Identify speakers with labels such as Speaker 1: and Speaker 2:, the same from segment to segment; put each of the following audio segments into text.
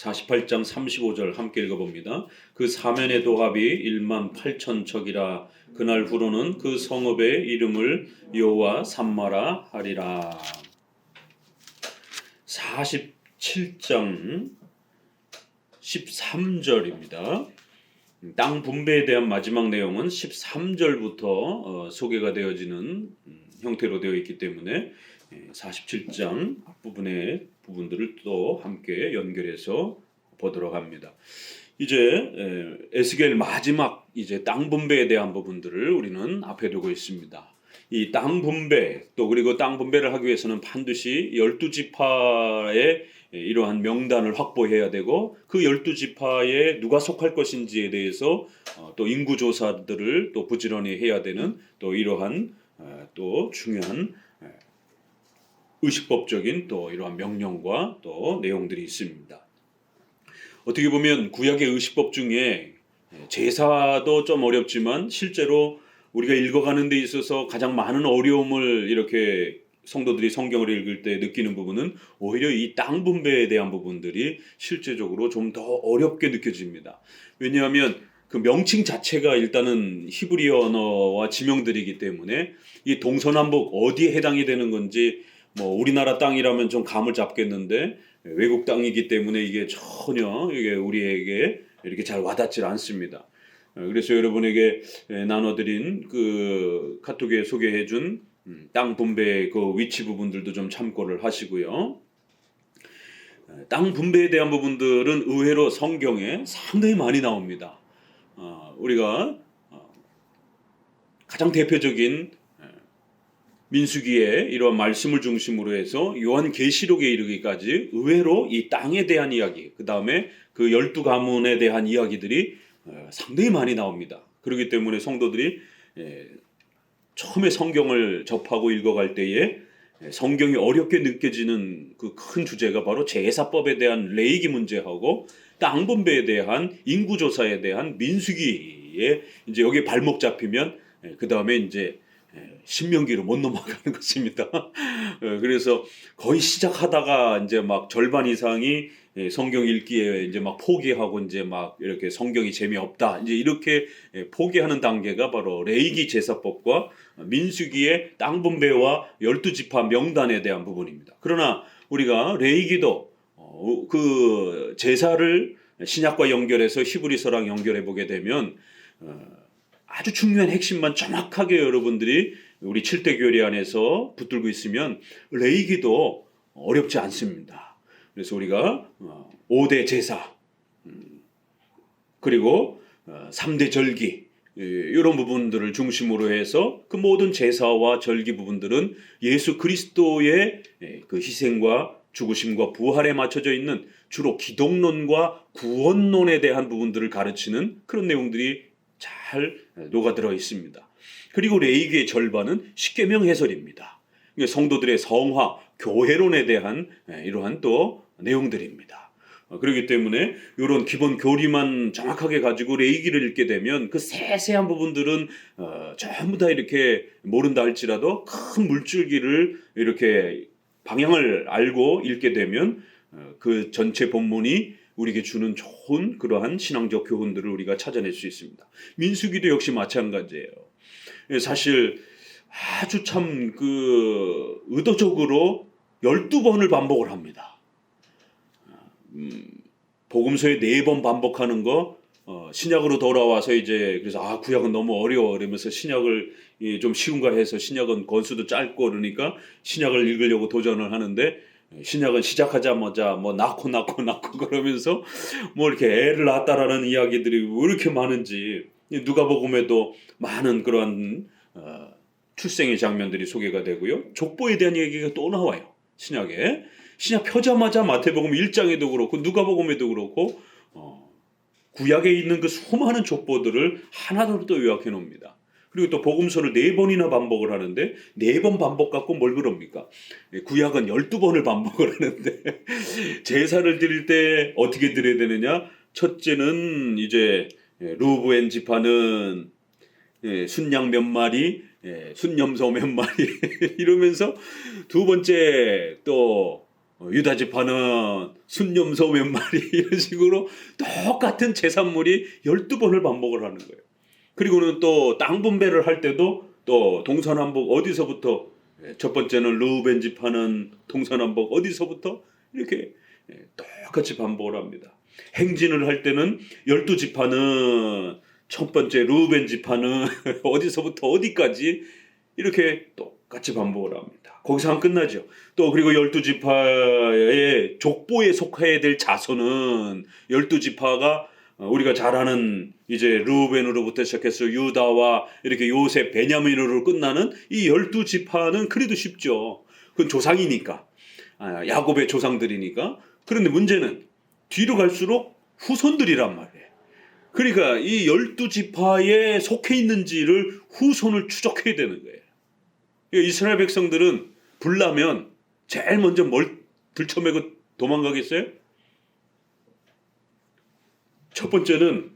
Speaker 1: 48장 35절 함께 읽어봅니다. 그 사면의 도합이 1만 8천 척이라. 그날 후로는 그 성읍의 이름을 여호와 삼마라 하리라. 47장 13절입니다. 땅 분배에 대한 마지막 내용은 13절부터 소개가 되어지는 형태로 되어 있기 때문에 47장 앞부분의 부분들을 또 함께 연결해서 보도록 합니다. 이제 에스겔 마지막 이제 땅 분배에 대한 부분들을 우리는 앞에 두고 있습니다. 이 땅 분배 또 그리고 땅 분배를 하기 위해서는 반드시 12지파의 이러한 명단을 확보해야 되고 그 12지파에 누가 속할 것인지에 대해서 또 인구 조사들을 또 부지런히 해야 되는 또 이러한 또 중요한 의식법적인 또 이러한 명령과 또 내용들이 있습니다. 어떻게 보면 구약의 의식법 중에 제사도 좀 어렵지만 실제로 우리가 읽어가는 데 있어서 가장 많은 어려움을 이렇게 성도들이 성경을 읽을 때 느끼는 부분은 오히려 이 땅 분배에 대한 부분들이 실제적으로 좀 더 어렵게 느껴집니다. 왜냐하면 그 명칭 자체가 일단은 히브리어 언어와 지명들이기 때문에 이 동서남북 어디에 해당이 되는 건지 뭐 우리나라 땅이라면 좀 감을 잡겠는데 외국 땅이기 때문에 이게 전혀 이게 우리에게 이렇게 잘 와닿질 않습니다. 그래서 여러분에게 나눠드린 그 카톡에 소개해준 땅 분배의 그 위치 부분들도 좀 참고를 하시고요. 땅 분배에 대한 부분들은 의외로 성경에 상당히 많이 나옵니다. 우리가 가장 대표적인 민수기의 이러한 말씀을 중심으로 해서 요한계시록에 이르기까지 의외로 이 땅에 대한 이야기, 그 다음에 그 12가문에 대한 이야기들이 상당히 많이 나옵니다. 그렇기 때문에 성도들이 처음에 성경을 접하고 읽어갈 때에 성경이 어렵게 느껴지는 그 큰 주제가 바로 제사법에 대한 레위기 문제하고 땅 분배에 대한 인구조사에 대한 민수기에 이제 여기 발목 잡히면 그 다음에 이제 신명기로 못 넘어가는 것입니다. 그래서 거의 시작하다가 이제 막 절반 이상이 성경 읽기에 이제 막 포기하고 이제 막 이렇게 성경이 재미없다 이제 이렇게 포기하는 단계가 바로 레위기 제사법과 민수기의 땅 분배와 12지파 명단에 대한 부분입니다. 그러나 우리가 레위기도 그 제사를 신약과 연결해서 히브리서랑 연결해 보게 되면 아주 중요한 핵심만 정확하게 여러분들이 우리 7대 교리 안에서 붙들고 있으면 레위기도 어렵지 않습니다. 그래서 우리가 5대 제사 그리고 3대 절기 이런 부분들을 중심으로 해서 그 모든 제사와 절기 부분들은 예수 그리스도의 그 희생과 죽으심과 부활에 맞춰져 있는 주로 기독론과 구원론에 대한 부분들을 가르치는 그런 내용들이 잘 녹아들어 있습니다. 그리고 레위기의 절반은 십계명 해설입니다. 성도들의 성화, 교회론에 대한 이러한 또 내용들입니다. 그렇기 때문에 이런 기본 교리만 정확하게 가지고 레위기를 읽게 되면 그 세세한 부분들은 전부 다 이렇게 모른다 할지라도 큰 물줄기를 이렇게 방향을 알고 읽게 되면 그 전체 본문이 우리에게 주는 좋은 그러한 신앙적 교훈들을 우리가 찾아낼 수 있습니다. 민수기도 역시 마찬가지예요. 사실 아주 참 그 의도적으로 12번을 반복을 합니다. 복음서에 4번 반복하는 거 신약으로 돌아와서 이제 그래서 구약은 너무 어려워 이러면서 신약을 좀 쉬운가 해서 신약은 권수도 짧고 그러니까 신약을 읽으려고 도전을 하는데 신약은 시작하자마자 뭐 낳고 그러면서 뭐 이렇게 애를 낳았다라는 이야기들이 왜 이렇게 많은지 누가복음에도 많은 그러한 출생의 장면들이 소개가 되고요. 족보에 대한 얘기가 또 나와요. 신약에. 신약 펴자마자 마태복음 1장에도 그렇고 누가복음에도 그렇고 구약에 있는 그 수많은 족보들을 하나로 또 요약해 놓습니다. 그리고 또 복음서를 4번이나 반복을 하는데 4번 반복 갖고 뭘 그럽니까? 구약은 12번을 반복을 하는데 제사를 드릴 때 어떻게 드려야 되느냐? 첫째는 이제 루브엔 지파는 순양 몇 마리, 순염소 몇 마리 이러면서 두 번째 또 유다 지파는 순념소 몇 마리 이런 식으로 똑같은 제산물이 12번을 반복을 하는 거예요. 그리고는 또 땅 분배를 할 때도 또 동서남북 어디서부터 첫 번째는 르우벤 지파는 동서남북 어디서부터 이렇게 똑같이 반복을 합니다. 행진을 할 때는 12지파는 첫 번째 르우벤 지파는 어디서부터 어디까지 이렇게 똑같이 반복을 합니다. 거기서 안 끝나죠. 또 그리고 12지파의 족보에 속해야 될 자손은 12지파가 우리가 잘 아는 이제 르우벤으로부터 시작해서 유다와 이렇게 요셉, 베냐민으로 끝나는 이 12지파는 그래도 쉽죠. 그건 조상이니까. 야곱의 조상들이니까. 그런데 문제는 뒤로 갈수록 후손들이란 말이에요. 그러니까 이 12지파에 속해 있는지를 후손을 추적해야 되는 거예요. 이스라엘 백성들은 불나면 제일 먼저 뭘 들쳐매고 도망가겠어요? 첫 번째는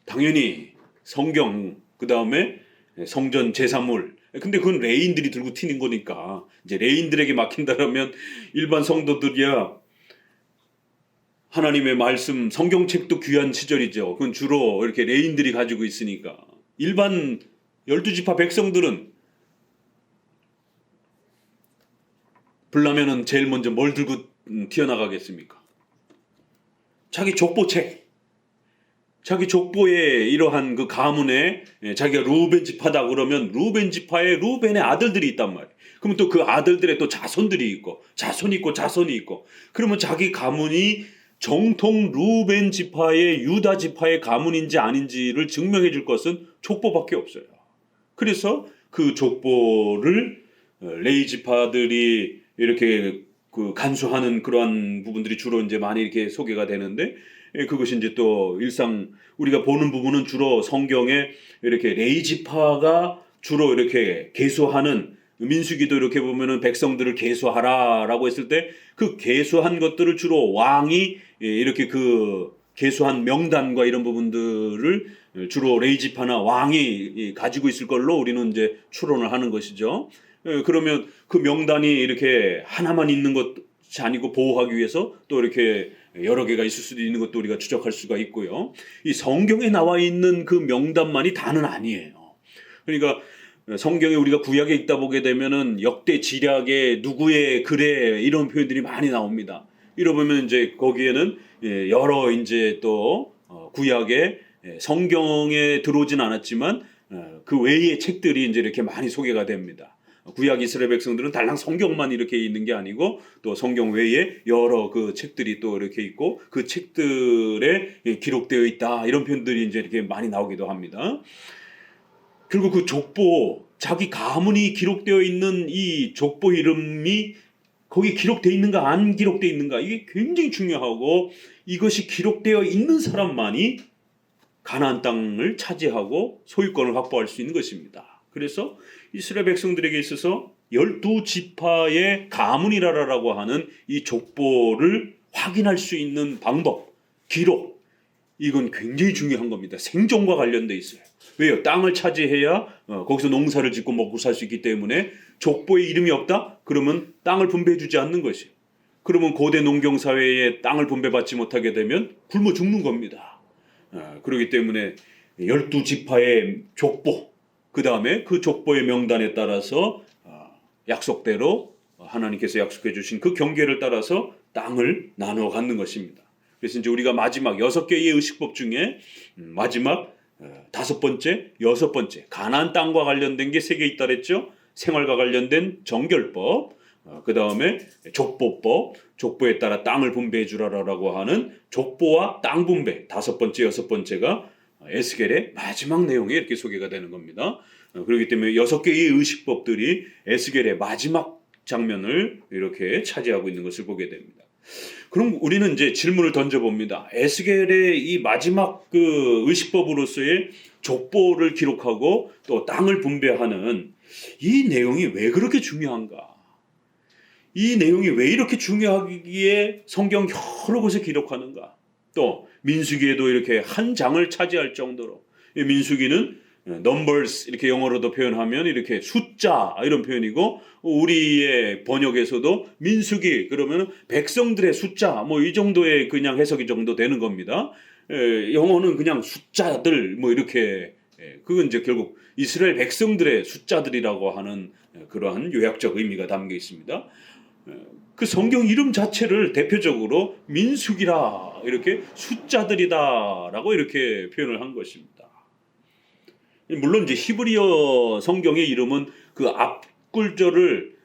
Speaker 1: 당연히 성경, 그 다음에 성전 제사물. 근데 그건 레인들이 들고 튀는 거니까 이제 레인들에게 맡긴다라면 일반 성도들이야 하나님의 말씀, 성경책도 귀한 시절이죠. 그건 주로 이렇게 레인들이 가지고 있으니까 일반 12지파 백성들은 불나면은 제일 먼저 뭘 들고 튀어나가겠습니까? 자기 족보책. 자기 족보에 이러한 그 가문에 자기가 르우벤 지파다 그러면 르우벤 지파에 르우벤의 아들들이 있단 말이에요. 그러면 또 그 아들들의 또 자손들이 있고 자손이 있고 자손이 있고 그러면 자기 가문이 정통 르우벤 지파의 유다 지파의 가문인지 아닌지를 증명해 줄 것은 족보밖에 없어요. 그래서 그 족보를 레위 지파들이 이렇게 그 간수하는 그러한 부분들이 주로 이제 많이 이렇게 소개가 되는데 그것이 이제 또 일상 우리가 보는 부분은 주로 성경에 이렇게 레위 지파가 주로 이렇게 계수하는 민수기도 이렇게 보면은 백성들을 계수하라라고 했을 때 그 계수한 것들을 주로 왕이 이렇게 그 계수한 명단과 이런 부분들을 주로 레위 지파나 왕이 가지고 있을 걸로 우리는 이제 추론을 하는 것이죠. 그러면 그 명단이 이렇게 하나만 있는 것이 아니고 보호하기 위해서 또 이렇게 여러 개가 있을 수도 있는 것도 우리가 추적할 수가 있고요. 이 성경에 나와 있는 그 명단만이 다는 아니에요. 그러니까 성경에 우리가 구약에 읽다 보게 되면은 역대 지략에 누구의 글에 이런 표현들이 많이 나옵니다. 이러면 이제 거기에는 여러 이제 또 구약에 성경에 들어오진 않았지만 그 외의 책들이 이제 이렇게 많이 소개가 됩니다. 구약 이스라엘 백성들은 달랑 성경만 이렇게 있는 게 아니고 또 성경 외에 여러 그 책들이 또 이렇게 있고 그 책들에 기록되어 있다 이런 표현들이 이제 이렇게 많이 나오기도 합니다. 그리고 그 족보 자기 가문이 기록되어 있는 이 족보 이름이 거기 기록되어 있는가 안 기록되어 있는가 이게 굉장히 중요하고 이것이 기록되어 있는 사람만이 가나안 땅을 차지하고 소유권을 확보할 수 있는 것입니다. 그래서 이스라엘 백성들에게 있어서 12지파의 가문이라라고 하는 이 족보를 확인할 수 있는 방법, 기록 이건 굉장히 중요한 겁니다. 생존과 관련돼 있어요. 왜요? 땅을 차지해야 거기서 농사를 짓고 먹고 살 수 있기 때문에 족보에 이름이 없다? 그러면 땅을 분배해 주지 않는 것이에요. 그러면 고대 농경사회에 땅을 분배받지 못하게 되면 굶어 죽는 겁니다. 그렇기 때문에 12지파의 족보 그 다음에 그 족보의 명단에 따라서 약속대로 하나님께서 약속해 주신 그 경계를 따라서 땅을 나누어 갖는 것입니다. 그래서 이제 우리가 마지막 6개의 의식법 중에 마지막 5번째, 6번째 가나안 땅과 관련된 게 3개 있다 그랬죠. 생활과 관련된 정결법, 그 다음에 족보법, 족보에 따라 땅을 분배해 주라라고 하는 족보와 땅 분배 5번째, 6번째가 에스겔의 마지막 내용에 이렇게 소개가 되는 겁니다. 그렇기 때문에 6개의 의식법들이 에스겔의 마지막 장면을 이렇게 차지하고 있는 것을 보게 됩니다. 그럼 우리는 이제 질문을 던져봅니다. 에스겔의 이 마지막 그 의식법으로서의 족보를 기록하고 또 땅을 분배하는 이 내용이 왜 그렇게 중요한가? 이 내용이 왜 이렇게 중요하기에 성경 여러 곳에 기록하는가? 또 민수기에도 이렇게 한 장을 차지할 정도로 민수기는 numbers 이렇게 영어로도 표현하면 이렇게 숫자 이런 표현이고, 우리의 번역에서도 민수기 그러면 백성들의 숫자 뭐 이 정도의 그냥 해석이 정도 되는 겁니다. 영어는 그냥 숫자들 뭐 이렇게, 그건 이제 결국 이스라엘 백성들의 숫자들이라고 하는 그러한 요약적 의미가 담겨 있습니다. 그 성경 이름 자체를 대표적으로 민수기라, 이렇게 숫자들이다라고 이렇게 표현을 한 것입니다. 물론 이제 히브리어 성경의 이름은 그 앞글절을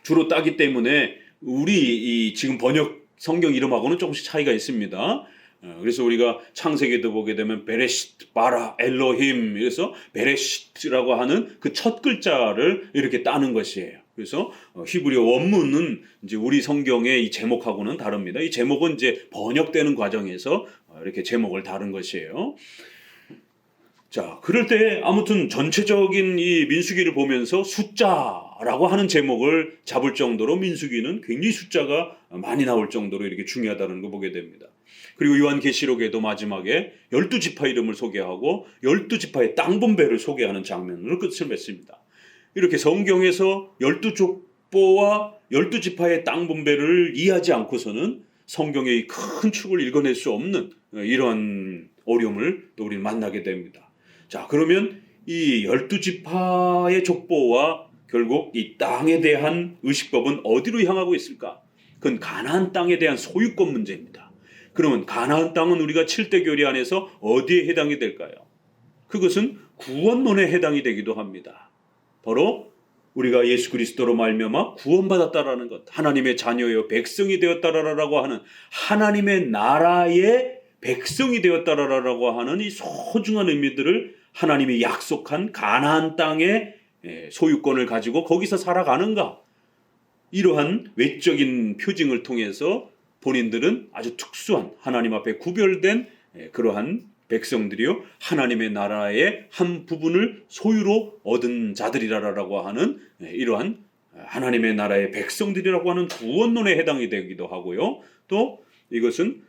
Speaker 1: 주로 따기 때문에 우리 이 지금 번역 성경 이름하고는 조금씩 차이가 있습니다. 그래서 우리가 창세기도 보게 되면 베레시트 바라 엘로힘, 그래서 베레시트라고 하는 그 첫 글자를 이렇게 따는 것이에요. 그래서 히브리어 원문은 이제 우리 성경의 이 제목하고는 다릅니다. 이 제목은 이제 번역되는 과정에서 이렇게 제목을 다른 것이에요. 자, 그럴 때 아무튼 전체적인 이 민수기를 보면서 숫자라고 하는 제목을 잡을 정도로 민수기는 굉장히 숫자가 많이 나올 정도로 이렇게 중요하다는 거 보게 됩니다. 그리고 요한계시록에도 마지막에 12지파 이름을 소개하고 12지파의 땅 분배를 소개하는 장면으로 끝을 맺습니다. 이렇게 성경에서 12족보와 12지파의 땅 분배를 이해하지 않고서는 성경의 큰 축을 읽어낼 수 없는 이런 어려움을 또 우리는 만나게 됩니다. 자, 그러면 이 12지파의 족보와 결국 이 땅에 대한 의식법은 어디로 향하고 있을까? 그건 가나안 땅에 대한 소유권 문제입니다. 그러면 가나안 땅은 우리가 7대 교리 안에서 어디에 해당이 될까요? 그것은 구원론에 해당이 되기도 합니다. 바로 우리가 예수 그리스도로 말미암아 구원받았다라는 것, 하나님의 자녀여 백성이 되었다라고 하는 하나님의 나라의 백성이 되었다라고 하는 이 소중한 의미들을 하나님이 약속한 가나안 땅의 소유권을 가지고 거기서 살아가는가, 이러한 외적인 표징을 통해서 본인들은 아주 특수한 하나님 앞에 구별된 그러한 백성들이요 하나님의 나라의 한 부분을 소유로 얻은 자들이라고 하는 이러한 하나님의 나라의 백성들이라고 하는 구원론에 해당이 되기도 하고요. 또 이것은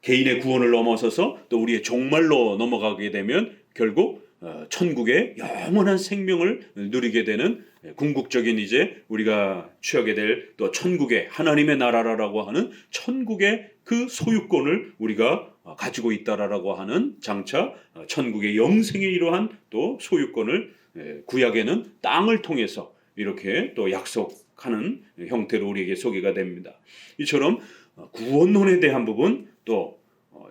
Speaker 1: 개인의 구원을 넘어서서 또 우리의 종말로 넘어가게 되면 결국 천국의 영원한 생명을 누리게 되는 궁극적인 이제 우리가 취하게 될 또 천국의 하나님의 나라라고 하는 천국의 그 소유권을 우리가 가지고 있다라고 하는 장차 천국의 영생의 이러한 또 소유권을 구약에는 땅을 통해서 이렇게 또 약속하는 형태로 우리에게 소개가 됩니다. 이처럼 구원론에 대한 부분, 또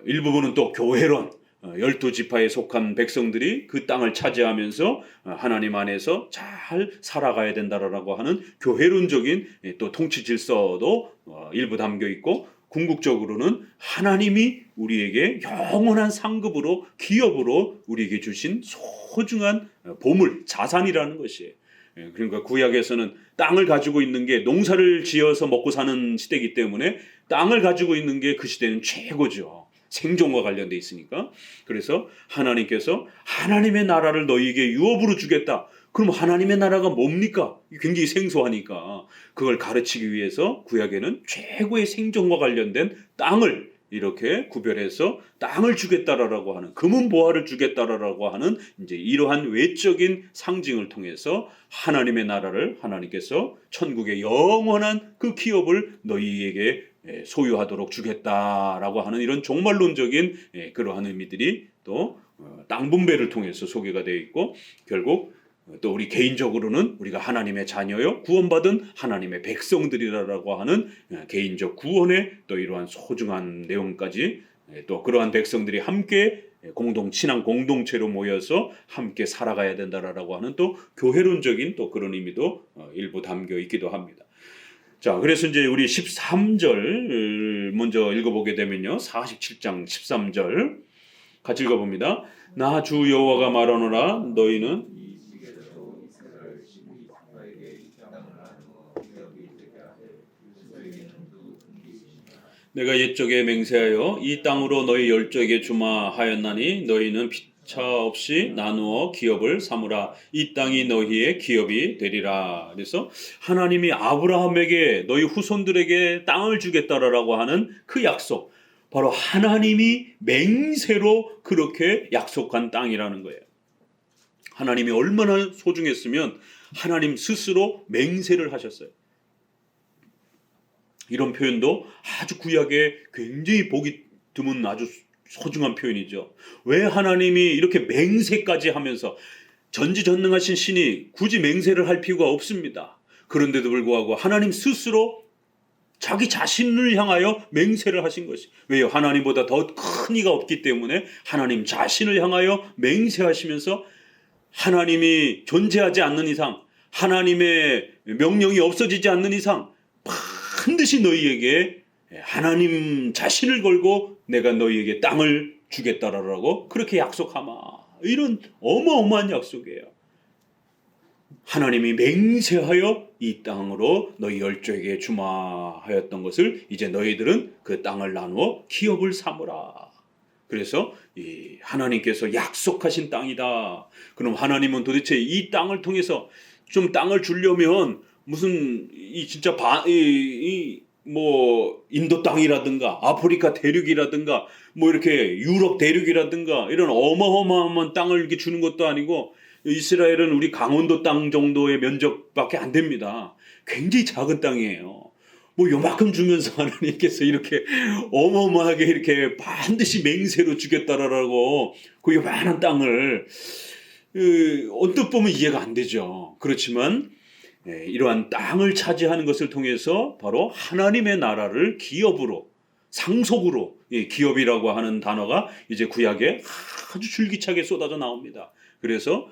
Speaker 1: 일부분은 또 교회론, 12지파에 속한 백성들이 그 땅을 차지하면서 하나님 안에서 잘 살아가야 된다라고 하는 교회론적인 또 통치 질서도 일부 담겨 있고, 궁극적으로는 하나님이 우리에게 영원한 상급으로 기업으로 우리에게 주신 소중한 보물, 자산이라는 것이에요. 그러니까 구약에서는 땅을 가지고 있는 게, 농사를 지어서 먹고 사는 시대이기 때문에 땅을 가지고 있는 게 그 시대는 최고죠. 생존과 관련돼 있으니까. 그래서 하나님께서 하나님의 나라를 너희에게 유업으로 주겠다. 그럼 하나님의 나라가 뭡니까? 굉장히 생소하니까 그걸 가르치기 위해서 구약에는 최고의 생존과 관련된 땅을 이렇게 구별해서 땅을 주겠다라고 하는, 금은 보화를 주겠다라고 하는 이제 이러한 외적인 상징을 통해서 하나님의 나라를 하나님께서 천국의 영원한 그 기업을 너희에게 소유하도록 주겠다라고 하는 이런 종말론적인 그러한 의미들이 또 땅 분배를 통해서 소개가 되어 있고, 결국 또 우리 개인적으로는 우리가 하나님의 자녀요 구원받은 하나님의 백성들이라고 하는 개인적 구원의 또 이러한 소중한 내용까지, 또 그러한 백성들이 함께 신앙 공동체로 모여서 함께 살아가야 된다라고 하는 또 교회론적인 또 그런 의미도 일부 담겨 있기도 합니다. 자, 그래서 이제 우리 13절 먼저 읽어보게 되면요, 47장 13절 같이 읽어봅니다. 나 주 여호와가 말하노라, 너희는 내가 옛적에 맹세하여 이 땅으로 너희 열조에게 주마 하였나니 너희는 피차 없이 나누어 기업을 삼으라. 이 땅이 너희의 기업이 되리라. 그래서 하나님이 아브라함에게 너희 후손들에게 땅을 주겠다라고 하는 그 약속, 바로 하나님이 맹세로 그렇게 약속한 땅이라는 거예요. 하나님이 얼마나 소중했으면 하나님 스스로 맹세를 하셨어요. 이런 표현도 아주 구약에 굉장히 보기 드문 아주 소중한 표현이죠. 왜 하나님이 이렇게 맹세까지 하면서 전지전능하신 신이 굳이 맹세를 할 필요가 없습니다. 그런데도 불구하고 하나님 스스로 자기 자신을 향하여 맹세를 하신 것이, 왜요? 하나님보다 더 큰 이가 없기 때문에 하나님 자신을 향하여 맹세하시면서 하나님이 존재하지 않는 이상, 하나님의 명령이 없어지지 않는 이상 반드시 너희에게 하나님 자신을 걸고 내가 너희에게 땅을 주겠다라고 그렇게 약속하마. 이런 어마어마한 약속이에요. 하나님이 맹세하여 이 땅으로 너희 열조에게 주마 하였던 것을 이제 너희들은 그 땅을 나누어 기업을 삼으라. 그래서 이 하나님께서 약속하신 땅이다. 그럼 하나님은 도대체 이 땅을 통해서 좀 땅을 주려면 무슨 이 진짜 뭐 인도 땅이라든가 아프리카 대륙이라든가 뭐 이렇게 유럽 대륙이라든가 이런 어마어마한 땅을 이렇게 주는 것도 아니고, 이스라엘은 우리 강원도 땅 정도의 면적밖에 안 됩니다. 굉장히 작은 땅이에요. 뭐 요만큼 주면서 하나님께서 이렇게 어마어마하게 이렇게 반드시 맹세로 주겠다라고 그 요만한 땅을 언뜻 보면 이해가 안 되죠. 그렇지만 이러한 땅을 차지하는 것을 통해서 바로 하나님의 나라를 기업으로, 상속으로, 기업이라고 하는 단어가 이제 구약에 아주 줄기차게 쏟아져 나옵니다. 그래서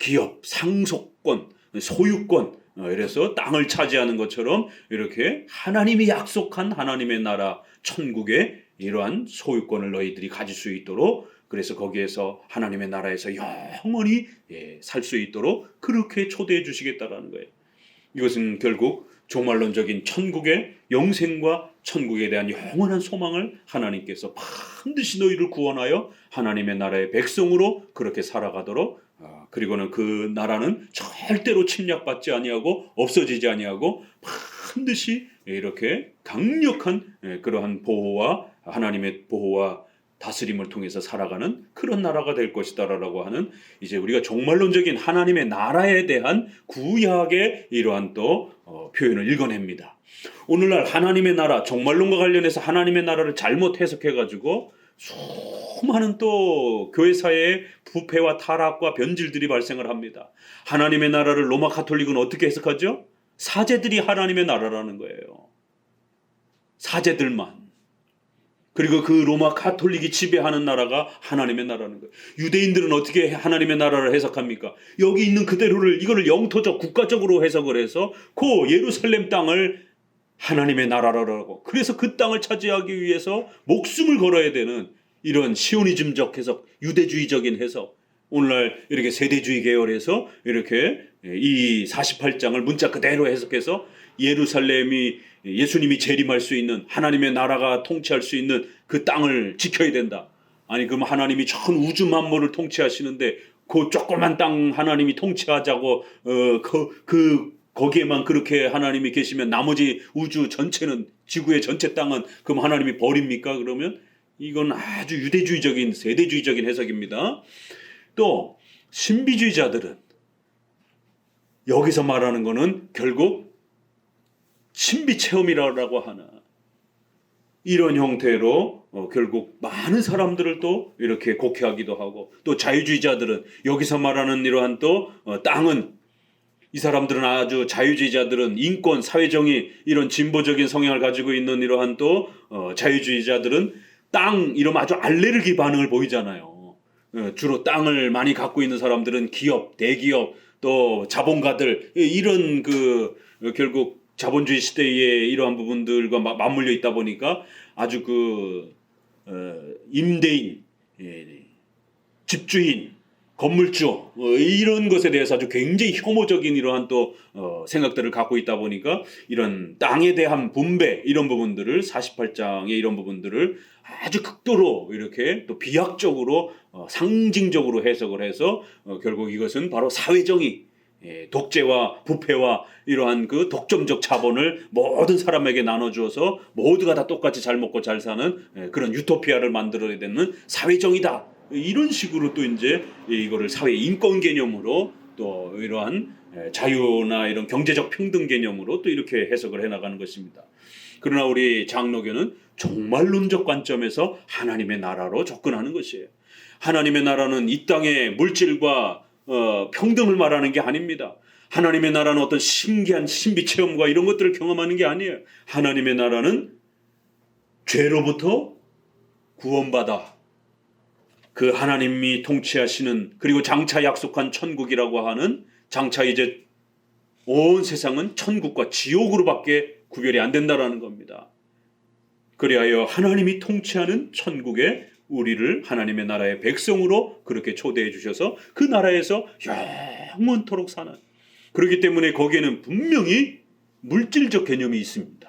Speaker 1: 기업, 상속권, 소유권, 이래서 땅을 차지하는 것처럼 이렇게 하나님이 약속한 하나님의 나라 천국의 이러한 소유권을 너희들이 가질 수 있도록, 그래서 거기에서 하나님의 나라에서 영원히 살 수 있도록 그렇게 초대해 주시겠다라는 거예요. 이것은 결국 종말론적인 천국의 영생과 천국에 대한 영원한 소망을 하나님께서 반드시 너희를 구원하여 하나님의 나라의 백성으로 그렇게 살아가도록, 그리고는 그 나라는 절대로 침략받지 아니하고 없어지지 아니하고 반드시 이렇게 강력한 그러한 보호와 하나님의 보호와 다스림을 통해서 살아가는 그런 나라가 될 것이다라고 하는, 이제 우리가 종말론적인 하나님의 나라에 대한 구약의 이러한 또 표현을 읽어냅니다. 오늘날 하나님의 나라, 종말론과 관련해서 하나님의 나라를 잘못 해석해가지고 수많은 또 교회사회의 부패와 타락과 변질들이 발생을 합니다. 하나님의 나라를 로마 가톨릭은 어떻게 해석하죠? 사제들이 하나님의 나라라는 거예요. 사제들만. 그리고 그 로마 가톨릭이 지배하는 나라가 하나님의 나라라는 거예요. 유대인들은 어떻게 하나님의 나라를 해석합니까? 여기 있는 그대로를, 이거를 영토적 국가적으로 해석을 해서 그 예루살렘 땅을 하나님의 나라라고, 그래서 그 땅을 차지하기 위해서 목숨을 걸어야 되는 이런 시오니즘적 해석, 유대주의적인 해석, 오늘날 이렇게 세대주의 계열에서 이렇게 이 48장을 문자 그대로 해석해서 예루살렘이 예수님이 재림할 수 있는, 하나님의 나라가 통치할 수 있는 그 땅을 지켜야 된다. 아니 그럼 하나님이 전 우주 만물을 통치하시는데 그 조그만 땅 하나님이 통치하자고 거기에만 그렇게 하나님이 계시면 나머지 우주 전체는, 지구의 전체 땅은 그럼 하나님이 버립니까? 그러면 이건 아주 유대주의적인 세대주의적인 해석입니다. 또 신비주의자들은 여기서 말하는 거는 결국 신비 체험이라고 하는 이런 형태로 결국 많은 사람들을 또 이렇게 곡해하기도 하고, 또 자유주의자들은 여기서 말하는 이러한 또 땅은, 이 사람들은 아주 자유주의자들은 인권, 사회정의 이런 진보적인 성향을 가지고 있는 이러한 또 자유주의자들은 땅 이러면 아주 알레르기 반응을 보이잖아요. 주로 땅을 많이 갖고 있는 사람들은 기업, 대기업, 또 자본가들, 이런 결국 자본주의 시대의 이러한 부분들과 맞물려 있다 보니까 아주 임대인, 집주인, 건물주, 이런 것에 대해서 아주 굉장히 혐오적인 이러한 또 생각들을 갖고 있다 보니까 이런 땅에 대한 분배, 이런 부분들을 48장의 이런 부분들을 아주 극도로 이렇게 또 비약적으로 상징적으로 해석을 해서 결국 이것은 바로 사회정의, 독재와 부패와 이러한 그 독점적 자본을 모든 사람에게 나눠주어서 모두가 다 똑같이 잘 먹고 잘 사는 그런 유토피아를 만들어야 되는 사회정의다. 이런 식으로 또 이제 이거를 사회 인권 개념으로 또 이러한 자유나 이런 경제적 평등 개념으로 또 이렇게 해석을 해나가는 것입니다. 그러나 우리 장로교는 종말론적 관점에서 하나님의 나라로 접근하는 것이에요. 하나님의 나라는 이 땅의 물질과 평등을 말하는 게 아닙니다. 하나님의 나라는 어떤 신기한 신비 체험과 이런 것들을 경험하는 게 아니에요. 하나님의 나라는 죄로부터 구원받아 그 하나님이 통치하시는, 그리고 장차 약속한 천국이라고 하는, 장차 이제 온 세상은 천국과 지옥으로밖에 구별이 안 된다라는 겁니다. 그리하여 하나님이 통치하는 천국에 우리를 하나님의 나라의 백성으로 그렇게 초대해 주셔서 그 나라에서 영원토록 사는, 그렇기 때문에 거기에는 분명히 물질적 개념이 있습니다.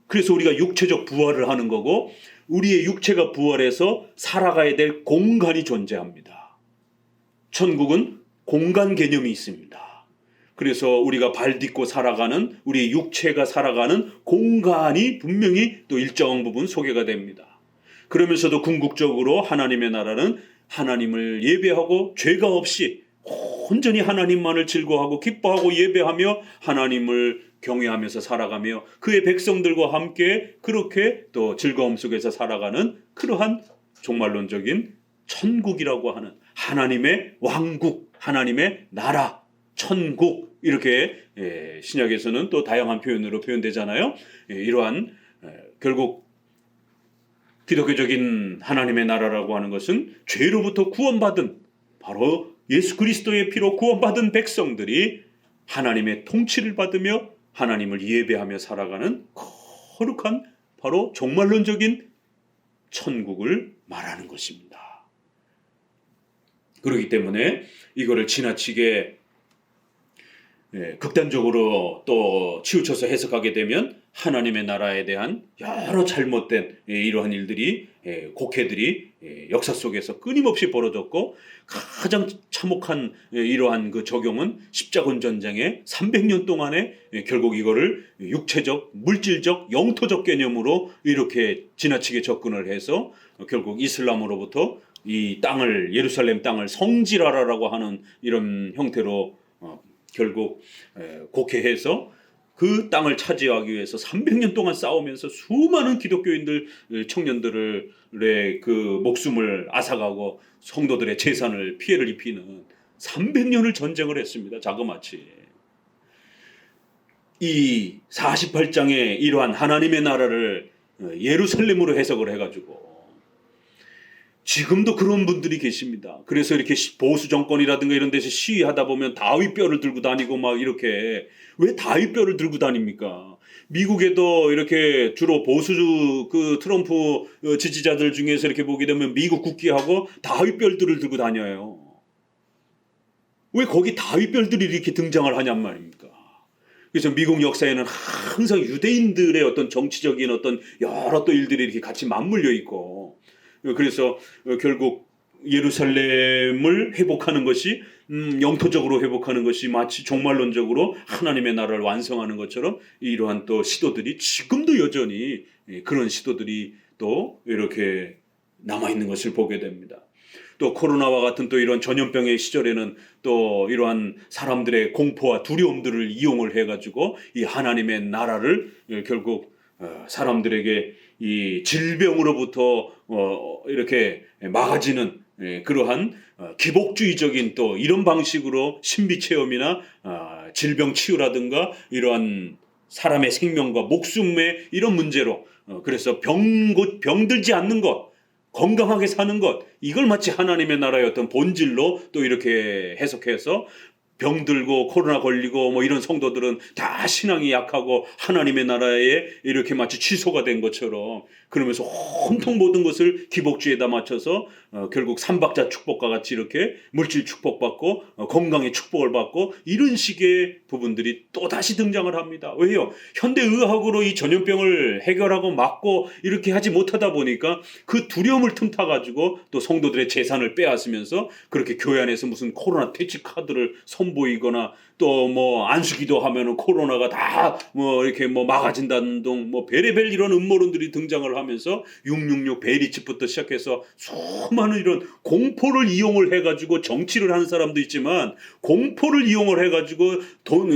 Speaker 1: 그래서 우리가 육체적 부활을 하는 거고, 우리의 육체가 부활해서 살아가야 될 공간이 존재합니다. 천국은 공간 개념이 있습니다. 그래서 우리가 발 딛고 살아가는, 우리의 육체가 살아가는 공간이 분명히 또 일정 부분 소개가 됩니다. 그러면서도 궁극적으로 하나님의 나라는 하나님을 예배하고 죄가 없이 온전히 하나님만을 즐거워하고 기뻐하고 예배하며 하나님을 경외하면서 살아가며 그의 백성들과 함께 그렇게 또 즐거움 속에서 살아가는 그러한 종말론적인 천국이라고 하는 하나님의 왕국, 하나님의 나라, 천국, 이렇게 신약에서는 또 다양한 표현으로 표현되잖아요. 이러한 결국 기독교적인 하나님의 나라라고 하는 것은 죄로부터 구원받은, 바로 예수 그리스도의 피로 구원받은 백성들이 하나님의 통치를 받으며 하나님을 예배하며 살아가는 거룩한, 바로 종말론적인 천국을 말하는 것입니다. 그렇기 때문에 이거를 지나치게 극단적으로 또 치우쳐서 해석하게 되면 하나님의 나라에 대한 여러 잘못된 이러한 일들이, 곡해들이 역사 속에서 끊임없이 벌어졌고, 가장 참혹한 이러한 그 적용은 십자군 전쟁의 300년 동안에 결국 이거를 육체적, 물질적, 영토적 개념으로 이렇게 지나치게 접근을 해서 결국 이슬람으로부터 이 땅을, 예루살렘 땅을 성지라라고 하는 이런 형태로 결국 곡해해서 그 땅을 차지하기 위해서 300년 동안 싸우면서 수많은 기독교인들, 청년들의 그 목숨을 앗아가고 성도들의 재산을 피해를 입히는 300년을 전쟁을 했습니다. 자그마치. 이 48장의 이러한 하나님의 나라를 예루살렘으로 해석을 해가지고 지금도 그런 분들이 계십니다. 그래서 이렇게 보수 정권이라든가 이런 데서 시위하다 보면 다윗 뼈를 들고 다니고 막 이렇게. 왜 다윗 뼈를 들고 다닙니까? 미국에도 이렇게 주로 보수 그 트럼프 지지자들 중에서 이렇게 보게 되면 미국 국기하고 다윗 뼈들을 들고 다녀요. 왜 거기 다윗 뼈들이 이렇게 등장을 하냔 말입니까? 그래서 미국 역사에는 항상 유대인들의 어떤 정치적인 어떤 여러 또 일들이 이렇게 같이 맞물려 있고, 그래서 결국 예루살렘을 회복하는 것이 영토적으로 회복하는 것이 마치 종말론적으로 하나님의 나라를 완성하는 것처럼 이러한 또 시도들이 지금도 여전히 그런 시도들이 또 이렇게 남아있는 것을 보게 됩니다. 또 코로나와 같은 또 이런 전염병의 시절에는 또 이러한 사람들의 공포와 두려움들을 이용을 해가지고 이 하나님의 나라를 결국 사람들에게 이 질병으로부터 이렇게 막아지는 그러한 기복주의적인 또 이런 방식으로 신비 체험이나 질병 치유라든가 이러한 사람의 생명과 목숨의 이런 문제로 그래서 병들지 않는 것, 건강하게 사는 것, 이걸 마치 하나님의 나라의 어떤 본질로 또 이렇게 해석해서 병들고 코로나 걸리고 뭐 이런 성도들은 다 신앙이 약하고 하나님의 나라에 이렇게 마치 취소가 된 것처럼, 그러면서 온통 모든 것을 기복주의에다 맞춰서 결국 삼박자 축복과 같이 이렇게 물질 축복받고 건강의 축복을 받고 이런 식의 부분들이 또 다시 등장을 합니다. 왜요? 현대의학으로 이 전염병을 해결하고 막고 이렇게 하지 못하다 보니까 그 두려움을 틈타 가지고 또 성도들의 재산을 빼앗으면서 그렇게 교회 안에서 무슨 코로나 퇴치 카드를 선포 선보이거나 또 뭐 안수기도 하면은 코로나가 다 뭐 이렇게 뭐 막아진다는 등 뭐 별의별 이런 음모론들이 등장을 하면서 666 베리집부터 시작해서 수많은 이런 공포를 이용을 해가지고 정치를 하는 사람도 있지만 공포를 이용을 해가지고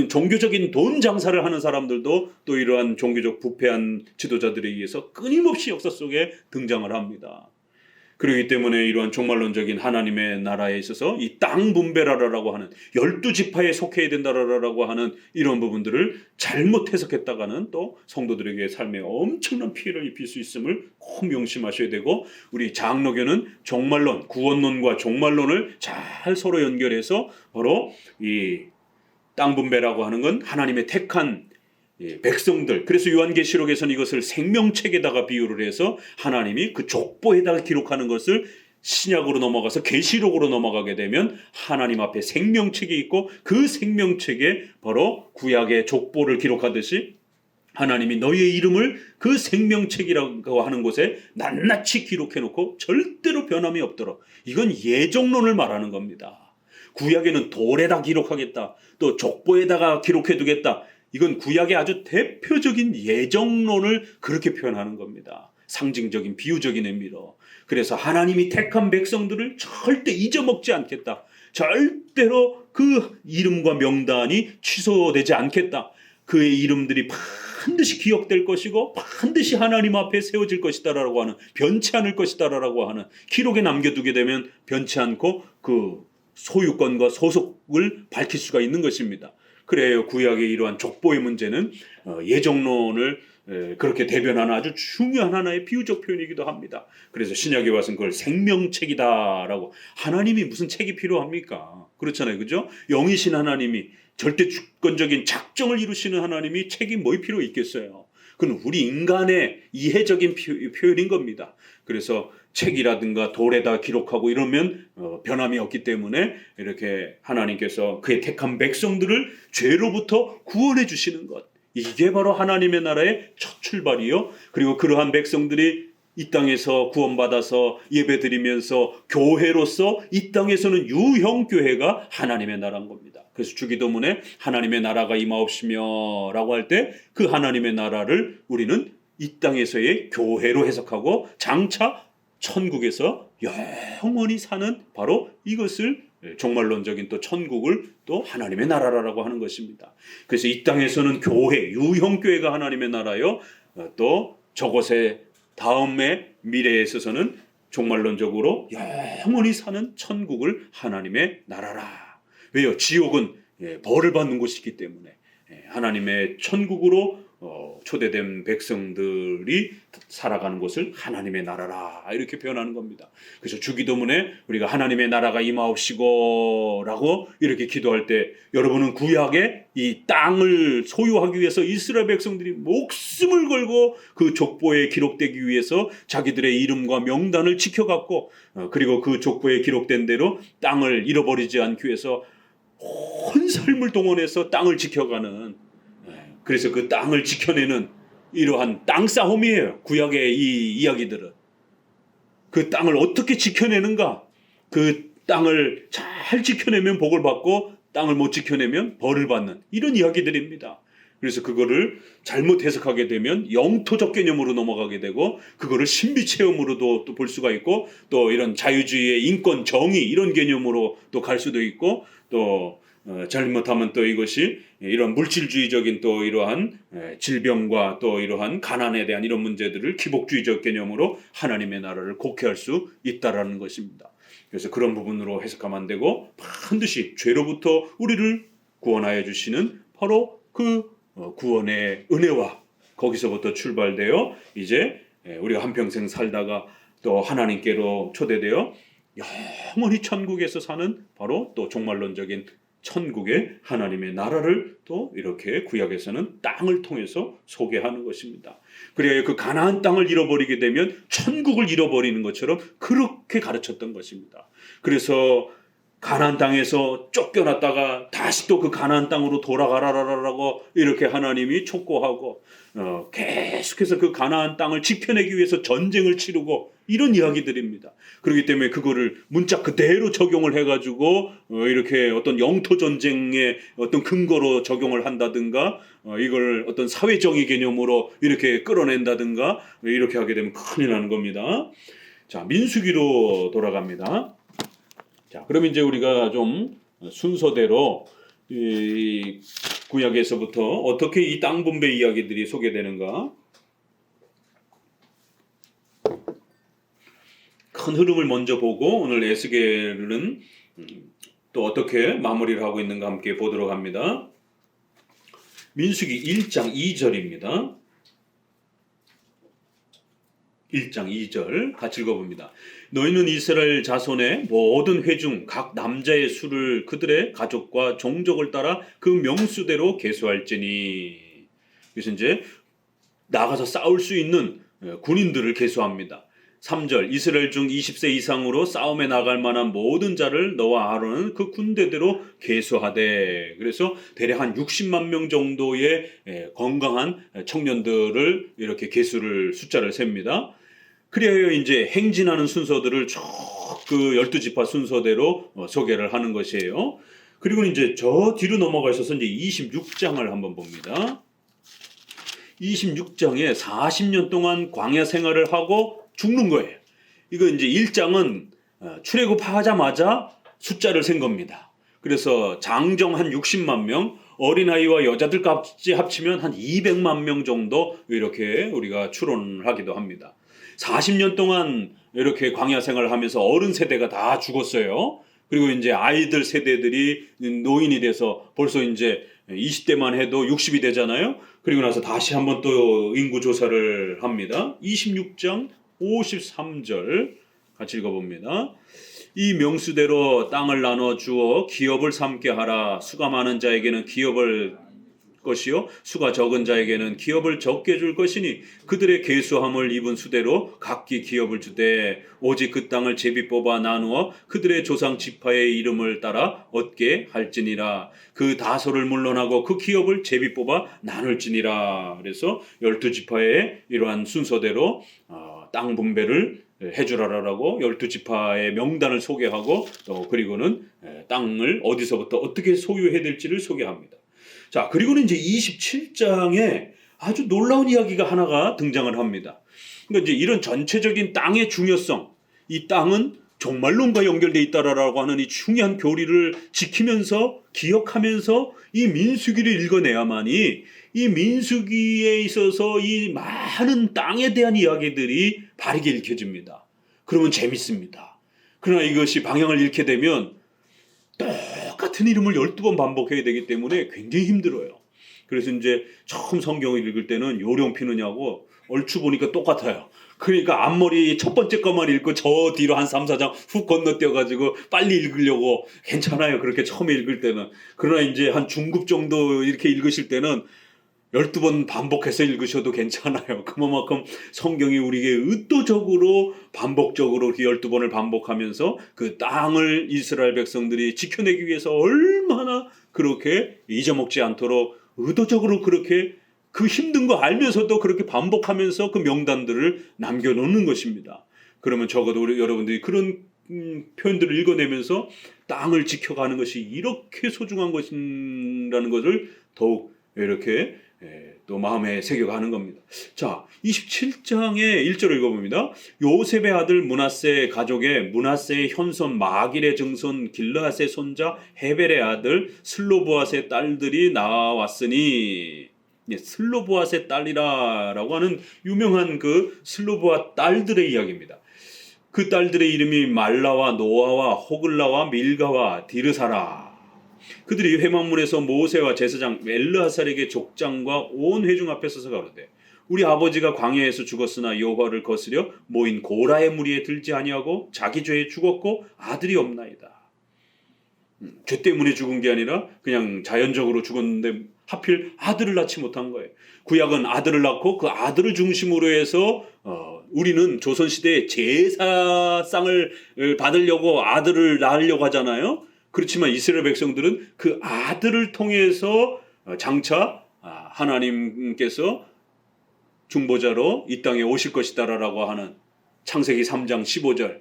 Speaker 1: 종교적인 돈 장사를 하는 사람들도 또 이러한 종교적 부패한 지도자들에 의해서 끊임없이 역사 속에 등장을 합니다. 그렇기 때문에 이러한 종말론적인 하나님의 나라에 있어서 이 땅 분배라라고 하는 12지파에 속해야 된다라고 하는 이런 부분들을 잘못 해석했다가는 또 성도들에게 삶에 엄청난 피해를 입힐 수 있음을 꼭 명심하셔야 되고, 우리 장로교는 종말론, 구원론과 종말론을 잘 서로 연결해서 바로 이 땅 분배라고 하는 건 하나님의 택한 백성들, 그래서 요한계시록에서는 이것을 생명책에다가 비유를 해서 하나님이 그 족보에다가 기록하는 것을 신약으로 넘어가서 계시록으로 넘어가게 되면 하나님 앞에 생명책이 있고 그 생명책에 바로 구약의 족보를 기록하듯이 하나님이 너희의 이름을 그 생명책이라고 하는 곳에 낱낱이 기록해놓고 절대로 변함이 없도록, 이건 예정론을 말하는 겁니다. 구약에는 돌에다 기록하겠다, 또 족보에다가 기록해두겠다, 이건 구약의 아주 대표적인 예정론을 그렇게 표현하는 겁니다. 상징적인 비유적인 의미로. 그래서 하나님이 택한 백성들을 절대 잊어먹지 않겠다, 절대로 그 이름과 명단이 취소되지 않겠다, 그의 이름들이 반드시 기억될 것이고 반드시 하나님 앞에 세워질 것이다라고 하는, 변치 않을 것이다라고 하는, 기록에 남겨두게 되면 변치 않고 그 소유권과 소속을 밝힐 수가 있는 것입니다. 그래요, 구약의 이러한 족보의 문제는 예정론을 그렇게 대변하는 아주 중요한 하나의 비유적 표현이기도 합니다. 그래서 신약에 와서는 그걸 생명책이다라고, 하나님이 무슨 책이 필요합니까? 그렇잖아요, 그죠? 영이신 하나님이, 절대 주권적인 작정을 이루시는 하나님이 책이 뭐 필요 있겠어요? 그건 우리 인간의 이해적인 표현인 겁니다. 그래서 책이라든가 돌에다 기록하고 이러면 변함이 없기 때문에 이렇게 하나님께서 그의 택한 백성들을 죄로부터 구원해 주시는 것, 이게 바로 하나님의 나라의 첫 출발이요. 그리고 그러한 백성들이 이 땅에서 구원받아서 예배드리면서 교회로서 이 땅에서는 유형교회가 하나님의 나라인 겁니다. 그래서 주기도문에 하나님의 나라가 임하옵시며 라고 할 때 그 하나님의 나라를 우리는 이 땅에서의 교회로 해석하고 장차 천국에서 영원히 사는, 바로 이것을 종말론적인 또 천국을 또 하나님의 나라라고 하는 것입니다. 그래서 이 땅에서는 교회, 유형교회가 하나님의 나라요, 또 저곳에 다음의 미래에 있어서는 종말론적으로 영원히 사는 천국을 하나님의 나라라. 왜요? 지옥은 벌을 받는 곳이기 때문에 하나님의 천국으로 초대된 백성들이 살아가는 곳을 하나님의 나라라 이렇게 표현하는 겁니다. 그래서 주기도문에 우리가 하나님의 나라가 임하옵시고 라고 이렇게 기도할 때, 여러분은 구약의 이 땅을 소유하기 위해서 이스라엘 백성들이 목숨을 걸고 그 족보에 기록되기 위해서 자기들의 이름과 명단을 지켜갔고, 그리고 그 족보에 기록된 대로 땅을 잃어버리지 않기 위해서 온 삶을 동원해서 땅을 지켜가는, 그래서 그 땅을 지켜내는 이러한 땅 싸움이에요. 구약의 이 이야기들은 그 땅을 어떻게 지켜내는가, 그 땅을 잘 지켜내면 복을 받고 땅을 못 지켜내면 벌을 받는, 이런 이야기들입니다. 그래서 그거를 잘못 해석하게 되면 영토적 개념으로 넘어가게 되고, 그거를 신비 체험으로도 또 볼 수가 있고, 또 이런 자유주의의 인권 정의 이런 개념으로 또 갈 수도 있고, 또 잘못하면 또 이것이 이런 물질주의적인 또 이러한 질병과 또 이러한 가난에 대한 이런 문제들을 기복주의적 개념으로 하나님의 나라를 곡해할 수 있다라는 것입니다. 그래서 그런 부분으로 해석하면 안 되고, 반드시 죄로부터 우리를 구원하여 주시는 바로 그 구원의 은혜와 거기서부터 출발되어 이제 우리가 한평생 살다가 또 하나님께로 초대되어 영원히 천국에서 사는, 바로 또 종말론적인 천국의 하나님의 나라를 또 이렇게 구약에서는 땅을 통해서 소개하는 것입니다. 그래야 그 가나안 땅을 잃어버리게 되면 천국을 잃어버리는 것처럼 그렇게 가르쳤던 것입니다. 그래서 가나안 땅에서 쫓겨났다가 다시 또 그 가나안 땅으로 돌아가라라고 이렇게 하나님이 촉구하고, 계속해서 그 가나안 땅을 지켜내기 위해서 전쟁을 치르고, 이런 이야기들입니다. 그렇기 때문에 그거를 문자 그대로 적용을 해가지고 이렇게 어떤 영토 전쟁의 어떤 근거로 적용을 한다든가 이걸 어떤 사회정의 개념으로 이렇게 끌어낸다든가 이렇게 하게 되면 큰일 나는 겁니다. 자, 민수기로 돌아갑니다. 자, 그럼 이제 우리가 좀 순서대로 이 구약에서부터 어떻게 이 땅 분배 이야기들이 소개되는가? 큰 흐름을 먼저 보고 오늘 에스겔은 또 어떻게 마무리를 하고 있는가 함께 보도록 합니다. 민수기 1장 2절입니다. 1장 2절 같이 읽어봅니다. 너희는 이스라엘 자손의 모든 회중 각 남자의 수를 그들의 가족과 종족을 따라 그 명수대로 계수할지니. 그래서 이제 나가서 싸울 수 있는 군인들을 계수합니다. 3절 이스라엘 중 20세 이상으로 싸움에 나갈 만한 모든 자를 너와 아론은 그 군대대로 계수하되. 그래서 대략 한 60만 명 정도의 건강한 청년들을 이렇게 계수를 숫자를 셉니다. 그래야 이제 행진하는 순서들을 쭉 그 12지파 순서대로 소개를 하는 것이에요. 그리고 이제 저 뒤로 넘어가셔서 이제 26장을 한번 봅니다. 26장에 40년 동안 광야 생활을 하고 죽는 거예요. 이거 이제 1장은 출애굽하자마자 숫자를 센 겁니다. 그래서 장정 한 60만 명, 어린아이와 여자들까지 합치면 한 200만 명 정도 이렇게 우리가 추론하기도 합니다. 40년 동안 이렇게 광야 생활을 하면서 어른 세대가 다 죽었어요. 그리고 이제 아이들 세대들이 노인이 돼서 벌써 이제 20대만 해도 60이 되잖아요. 그리고 나서 다시 한번 또 인구 조사를 합니다. 26장 53절 같이 읽어봅니다. 이 명수대로 땅을 나눠 주어 기업을 삼게 하라. 수가 많은 자에게는 기업을 것이요 수가 적은 자에게는 기업을 적게 줄 것이니 그들의 계수함을 입은 수대로 각기 기업을 주되 오직 그 땅을 제비 뽑아 나누어 그들의 조상 지파의 이름을 따라 얻게 할지니라. 그 다소를 물론하고 그 기업을 제비 뽑아 나눌지니라. 그래서 12지파의 이러한 순서대로 땅 분배를 해주라라고 12지파의 명단을 소개하고 또 그리고는 땅을 어디서부터 어떻게 소유해야 될지를 소개합니다. 자, 그리고는 이제 27장에 아주 놀라운 이야기가 하나가 등장을 합니다. 그러니까 이제 이런 전체적인 땅의 중요성, 이 땅은 종말론과 연결되어 있다라고 하는 이 중요한 교리를 지키면서 기억하면서 이 민수기를 읽어내야만이 이 민수기에 있어서 이 많은 땅에 대한 이야기들이 바르게 읽혀집니다. 그러면 재밌습니다. 그러나 이것이 방향을 잃게 되면 똑같은 이름을 12번 반복해야 되기 때문에 굉장히 힘들어요. 그래서 이제 처음 성경을 읽을 때는 요령 피느냐고 얼추 보니까 똑같아요. 그러니까 앞머리 첫 번째 것만 읽고 저 뒤로 한 3, 4장 훅 건너뛰어가지고 빨리 읽으려고 괜찮아요. 그렇게 처음에 읽을 때는. 그러나 이제 한 중급 정도 이렇게 읽으실 때는 12번 반복해서 읽으셔도 괜찮아요. 그만큼 성경이 우리에게 의도적으로 반복적으로 12번을 반복하면서 그 땅을 이스라엘 백성들이 지켜내기 위해서 얼마나 그렇게 잊어먹지 않도록 의도적으로 그렇게 그 힘든 거 알면서도 그렇게 반복하면서 그 명단들을 남겨놓는 것입니다. 그러면 적어도 우리 여러분들이 그런 표현들을 읽어내면서 땅을 지켜가는 것이 이렇게 소중한 것이라는 것을 더욱 이렇게 또 마음에 새겨가는 겁니다. 자, 27장의 1절을 읽어봅니다. 요셉의 아들 므낫세 가족의 므낫세의 현손 마길의 증손 길르앗의 손자 헤벨의 아들 슬로보앗의 딸들이 나왔으니. 슬로보앗의 딸이라고 하는 유명한 그 슬로보앗 딸들의 이야기입니다. 그 딸들의 이름이 말라와 노아와 호글라와 밀가와 디르사라. 그들이 회막문에서 모세와 제사장 엘르하살에게 족장과 온 회중 앞에 서서 가로되 우리 아버지가 광야에서 죽었으나 여호와를 거스려 모인 고라의 무리에 들지 아니하고 자기 죄에 죽었고 아들이 없나이다. 죄 때문에 죽은 게 아니라 그냥 자연적으로 죽었는데 하필 아들을 낳지 못한 거예요. 구약은 아들을 낳고 그 아들을 중심으로 해서 우리는 조선시대에 제사상을 받으려고 아들을 낳으려고 하잖아요. 그렇지만 이스라엘 백성들은 그 아들을 통해서 장차 하나님께서 중보자로 이 땅에 오실 것이다라고 하는 창세기 3장 15절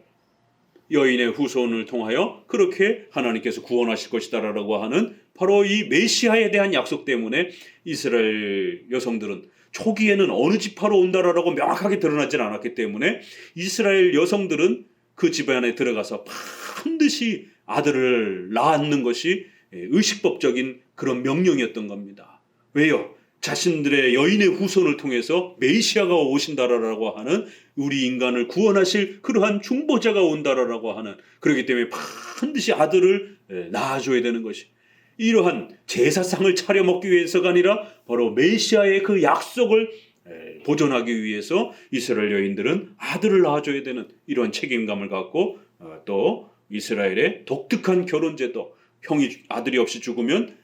Speaker 1: 여인의 후손을 통하여 그렇게 하나님께서 구원하실 것이다라고 하는 바로 이 메시아에 대한 약속 때문에 이스라엘 여성들은 초기에는 어느 지파로 온다라고 명확하게 드러나질 않았기 때문에 이스라엘 여성들은 그 집안에 들어가서 반드시 아들을 낳는 것이 의식법적인 그런 명령이었던 겁니다. 왜요? 자신들의 여인의 후손을 통해서 메시아가 오신다라고 하는 우리 인간을 구원하실 그러한 중보자가 온다라고 하는 그렇기 때문에 반드시 아들을 낳아줘야 되는 것이 이러한 제사상을 차려 먹기 위해서가 아니라 바로 메시아의 그 약속을 보존하기 위해서 이스라엘 여인들은 아들을 낳아줘야 되는 이러한 책임감을 갖고 또 이스라엘의 독특한 결혼제도 형이 아들이 없이 죽으면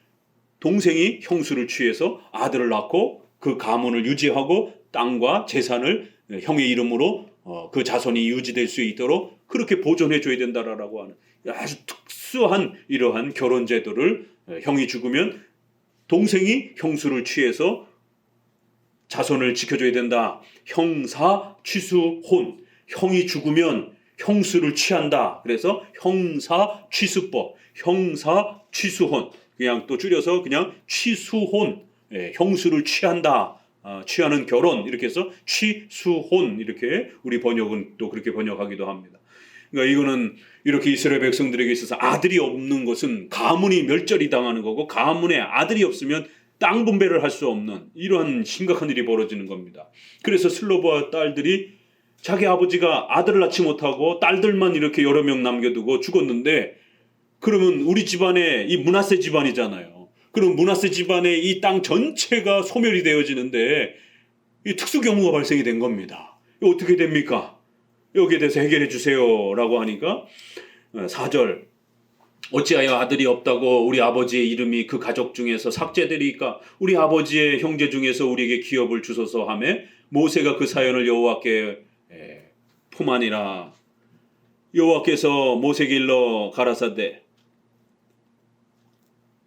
Speaker 1: 동생이 형수를 취해서 아들을 낳고 그 가문을 유지하고 땅과 재산을 형의 이름으로 그 자손이 유지될 수 있도록 그렇게 보존해 줘야 된다라고 하는 아주 특수한 이러한 결혼 제도를 형이 죽으면 동생이 형수를 취해서 자손을 지켜줘야 된다. 형사 취수혼. 형이 죽으면 형수를 취한다. 그래서 형사 취수법, 형사 취수혼. 그냥 또 줄여서 그냥 취수혼, 형수를 취한다, 취하는 결혼 이렇게 해서 취수혼 이렇게 우리 번역은 또 그렇게 번역하기도 합니다. 그러니까 이거는 이렇게 이스라엘 백성들에게 있어서 아들이 없는 것은 가문이 멸절이 당하는 거고 가문에 아들이 없으면 땅 분배를 할 수 없는 이러한 심각한 일이 벌어지는 겁니다. 그래서 슬로보와 딸들이 자기 아버지가 아들을 낳지 못하고 딸들만 이렇게 여러 명 남겨두고 죽었는데 그러면 우리 집안에 이 므낫세 집안이잖아요. 그럼 므낫세 집안의 이 땅 전체가 소멸이 되어지는데 이 특수 경우가 발생이 된 겁니다. 이거 어떻게 됩니까? 여기에 대해서 해결해 주세요라고 하니까 4절 어찌하여 아들이 없다고 우리 아버지의 이름이 그 가족 중에서 삭제되리까? 우리 아버지의 형제 중에서 우리에게 기업을 주소서 하며 모세가 그 사연을 여호와께 품하니라. 여호와께서 모세에게 일러 가라사대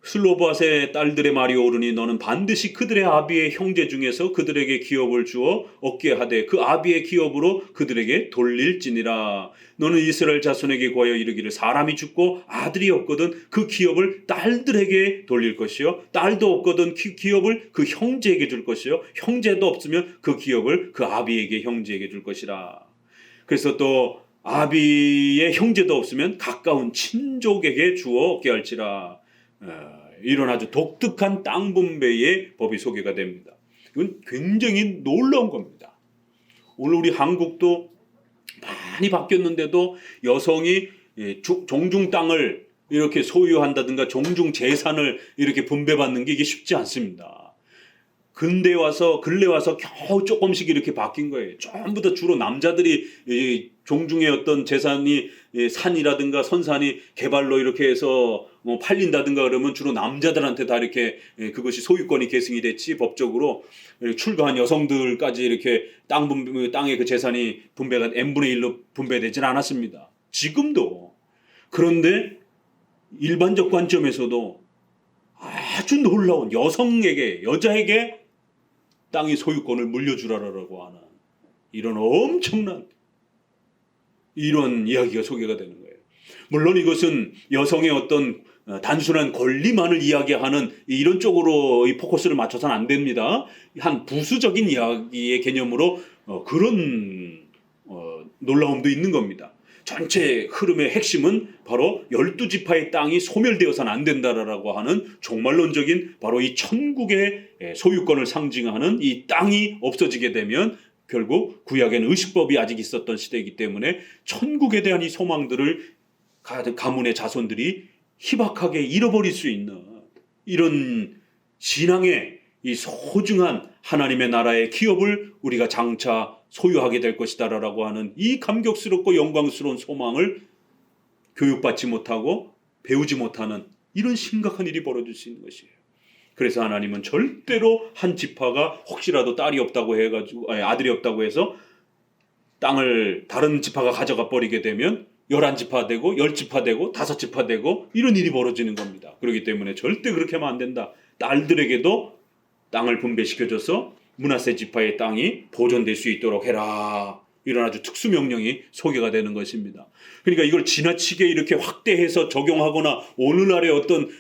Speaker 1: 슬로바스의 딸들의 말이 옳으니 너는 반드시 그들의 아비의 형제 중에서 그들에게 기업을 주어 얻게 하되 그 아비의 기업으로 그들에게 돌릴지니라. 너는 이스라엘 자손에게 구하여 이르기를 사람이 죽고 아들이 없거든 그 기업을 딸들에게 돌릴 것이요 딸도 없거든 그 기업을 그 형제에게 줄 것이요 형제도 없으면 그 기업을 그 아비에게 형제에게 줄 것이라. 그래서 또 아비의 형제도 없으면 가까운 친족에게 주어 얻게 할지라. 이런 아주 독특한 땅 분배의 법이 소개가 됩니다. 이건 굉장히 놀라운 겁니다. 오늘 우리 한국도 많이 바뀌었는데도 여성이 종중 땅을 이렇게 소유한다든가 종중 재산을 이렇게 분배받는 게 이게 쉽지 않습니다. 근래 와서 겨우 조금씩 이렇게 바뀐 거예요. 전부 다 주로 남자들이 종중의 어떤 재산이 산이라든가 선산이 개발로 이렇게 해서 팔린다든가 그러면 주로 남자들한테 다 이렇게 그것이 소유권이 계승이 됐지 법적으로 출가한 여성들까지 이렇게 땅의 그 재산이 분배가 n분의 1로 분배되진 않았습니다. 지금도. 그런데 일반적 관점에서도 아주 놀라운 여자에게 땅의 소유권을 물려주라라고 하는 이런 엄청난 이런 이야기가 소개가 되는 거예요. 물론 이것은 여성의 어떤 단순한 권리만을 이야기하는 이런 쪽으로 이 포커스를 맞춰서는 안 됩니다. 한 부수적인 이야기의 개념으로 그런 놀라움도 있는 겁니다. 전체 흐름의 핵심은 바로 12지파의 땅이 소멸되어서는 안 된다라고 하는 종말론적인 바로 이 천국의 소유권을 상징하는 이 땅이 없어지게 되면 결국 구약에는 의식법이 아직 있었던 시대이기 때문에 천국에 대한 이 소망들을 가문의 자손들이 희박하게 잃어버릴 수 있는 이런 신앙의 이 소중한 하나님의 나라의 기업을 우리가 장차 소유하게 될 것이다라고 하는 이 감격스럽고 영광스러운 소망을 교육받지 못하고 배우지 못하는 이런 심각한 일이 벌어질 수 있는 것이에요. 그래서 하나님은 절대로 한 지파가 혹시라도 딸이 없다고 해가지고 아들이 없다고 해서 땅을 다른 지파가 가져가 버리게 되면 11지파 되고 10지파 되고 5지파 되고 이런 일이 벌어지는 겁니다. 그렇기 때문에 절대 그렇게 하면 안 된다. 딸들에게도 땅을 분배시켜줘서 므낫세 지파의 땅이 보존될 수 있도록 해라. 이런 아주 특수 명령이 소개가 되는 것입니다. 그러니까 이걸 지나치게 이렇게 확대해서 적용하거나 오늘날의 어떤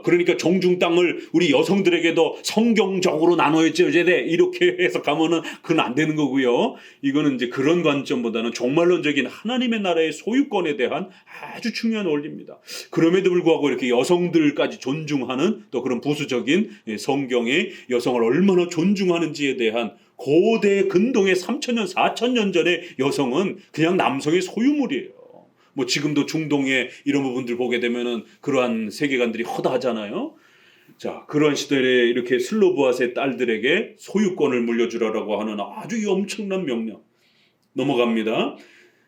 Speaker 1: 그러니까 정중 땅을 우리 여성들에게도 성경적으로 나눠줘야 돼 이렇게 해석하면은 그건 안 되는 거고요. 이거는 이제 그런 관점보다는 종말론적인 하나님의 나라의 소유권에 대한 아주 중요한 원리입니다. 그럼에도 불구하고 이렇게 여성들까지 존중하는 또 그런 부수적인 성경의 여성을 얼마나 존중하는지에 대한 고대 근동의 3,000년, 4,000년 전의 여성은 그냥 남성의 소유물이에요. 뭐 지금도 중동의 이런 부분들 보게 되면은 그러한 세계관들이 허다하잖아요. 자, 그런 시대에 이렇게 슬로브앗의 딸들에게 소유권을 물려주라라고 하는 아주 엄청난 명령. 넘어갑니다.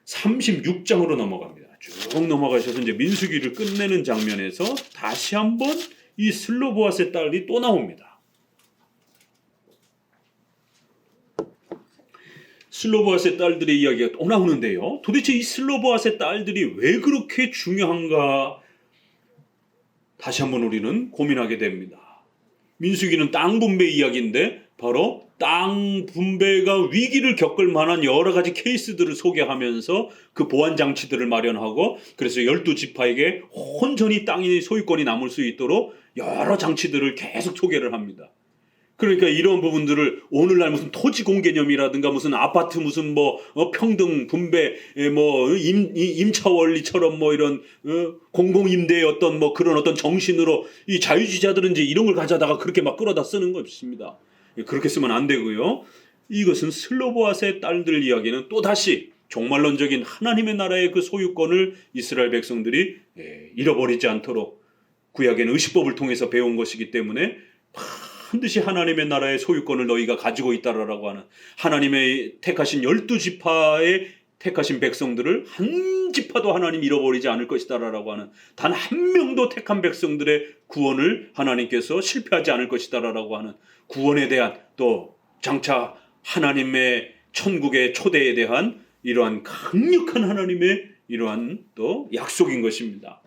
Speaker 1: 36장으로 넘어갑니다. 쭉 넘어가셔서 이제 민수기를 끝내는 장면에서 다시 한번 이 슬로브앗의 딸이 또 나옵니다. 슬로보아스의 딸들의 이야기가 또 나오는데요. 도대체 이 슬로보아스의 딸들이 왜 그렇게 중요한가? 다시 한번 우리는 고민하게 됩니다. 민수기는 땅 분배 이야기인데 바로 땅 분배가 위기를 겪을 만한 여러 가지 케이스들을 소개하면서 그 보완 장치들을 마련하고 그래서 12지파에게 온전히 땅의 소유권이 남을 수 있도록 여러 장치들을 계속 소개를 합니다. 그러니까 이런 부분들을 오늘날 무슨 토지 공개념이라든가 무슨 아파트 무슨 평등 분배 임차 원리처럼 이런 공공 임대의 어떤 그런 어떤 정신으로 이 자유주의자들은 이제 이런 걸 가져다가 그렇게 막 끌어다 쓰는 것입니다. 그렇게 쓰면 안 되고요. 이것은 슬로보아스의 딸들 이야기는 또 다시 종말론적인 하나님의 나라의 그 소유권을 이스라엘 백성들이 잃어버리지 않도록 구약에는 의식법을 통해서 배운 것이기 때문에 반드시 하나님의 나라의 소유권을 너희가 가지고 있다라고 하는 하나님의 택하신 12지파의 택하신 백성들을 한 지파도 하나님 잃어버리지 않을 것이다라고 하는 단 한 명도 택한 백성들의 구원을 하나님께서 실패하지 않을 것이다라고 하는 구원에 대한 또 장차 하나님의 천국의 초대에 대한 이러한 강력한 하나님의 이러한 또 약속인 것입니다.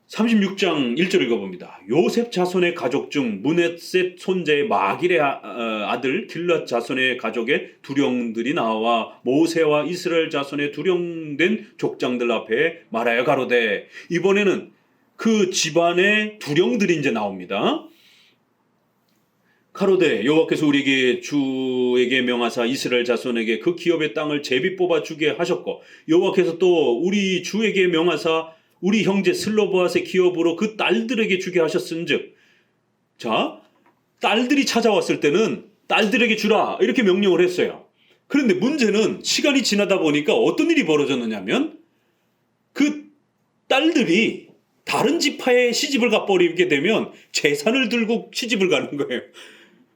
Speaker 1: 36장 1절 읽어봅니다. 요셉 자손의 가족 중 문에셋 손자의 마길의 아들 길랏 자손의 가족의 두령들이 나와 모세와 이스라엘 자손의 두령된 족장들 앞에 말하여 가로되. 이번에는 그 집안의 두령들이 이제 나옵니다. 가로되 여호와께서 우리에게 주에게 명하사 이스라엘 자손에게 그 기업의 땅을 제비 뽑아 주게 하셨고 여호와께서 또 우리 주에게 명하사 우리 형제 슬로보아스의 기업으로 그 딸들에게 주게 하셨은즉. 자, 딸들이 찾아왔을 때는 딸들에게 주라 이렇게 명령을 했어요. 그런데 문제는 시간이 지나다 보니까 어떤 일이 벌어졌느냐면 그 딸들이 다른 지파에 시집을 가버리게 되면 재산을 들고 시집을 가는 거예요.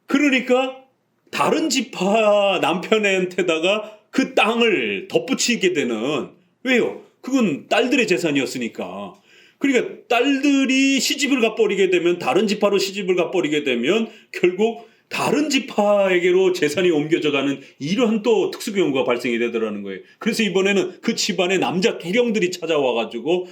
Speaker 1: 그러니까 다른 지파 남편한테다가 그 땅을 덧붙이게 되는. 왜요? 그건 딸들의 재산이었으니까. 그러니까 딸들이 시집을 가버리게 되면 다른 지파로 시집을 가버리게 되면 결국 다른 지파에게로 재산이 옮겨져가는 이러한 또 특수 경우가 발생이 되더라는 거예요. 그래서 이번에는 그 집안의 남자 두령들이 찾아와가지고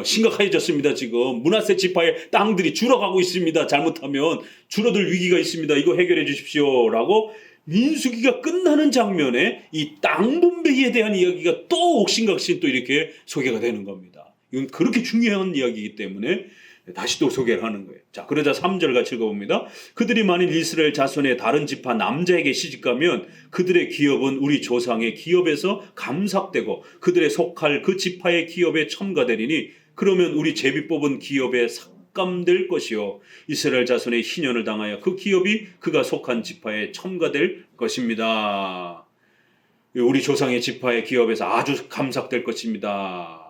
Speaker 1: 심각해졌습니다. 지금 므낫세 지파의 땅들이 줄어가고 있습니다. 잘못하면 줄어들 위기가 있습니다. 이거 해결해 주십시오 라고 민수기가 끝나는 장면에 이 땅 분배에 대한 이야기가 또 옥신각신 또 이렇게 소개가 되는 겁니다. 이건 그렇게 중요한 이야기이기 때문에 다시 또 소개를 하는 거예요. 자, 그러자 3절 같이 읽어봅니다. 그들이 만일 이스라엘 자손의 다른 지파 남자에게 시집가면 그들의 기업은 우리 조상의 기업에서 감삭되고 그들의 속할 그 지파의 기업에 첨가되리니 그러면 우리 제비 뽑은 기업에 삭감될 것이요 이스라엘 자손의 희년을 당하여 그 기업이 그가 속한 지파에 첨가될 것입니다. 우리 조상의 지파의 기업에서 아주 감삭될 것입니다.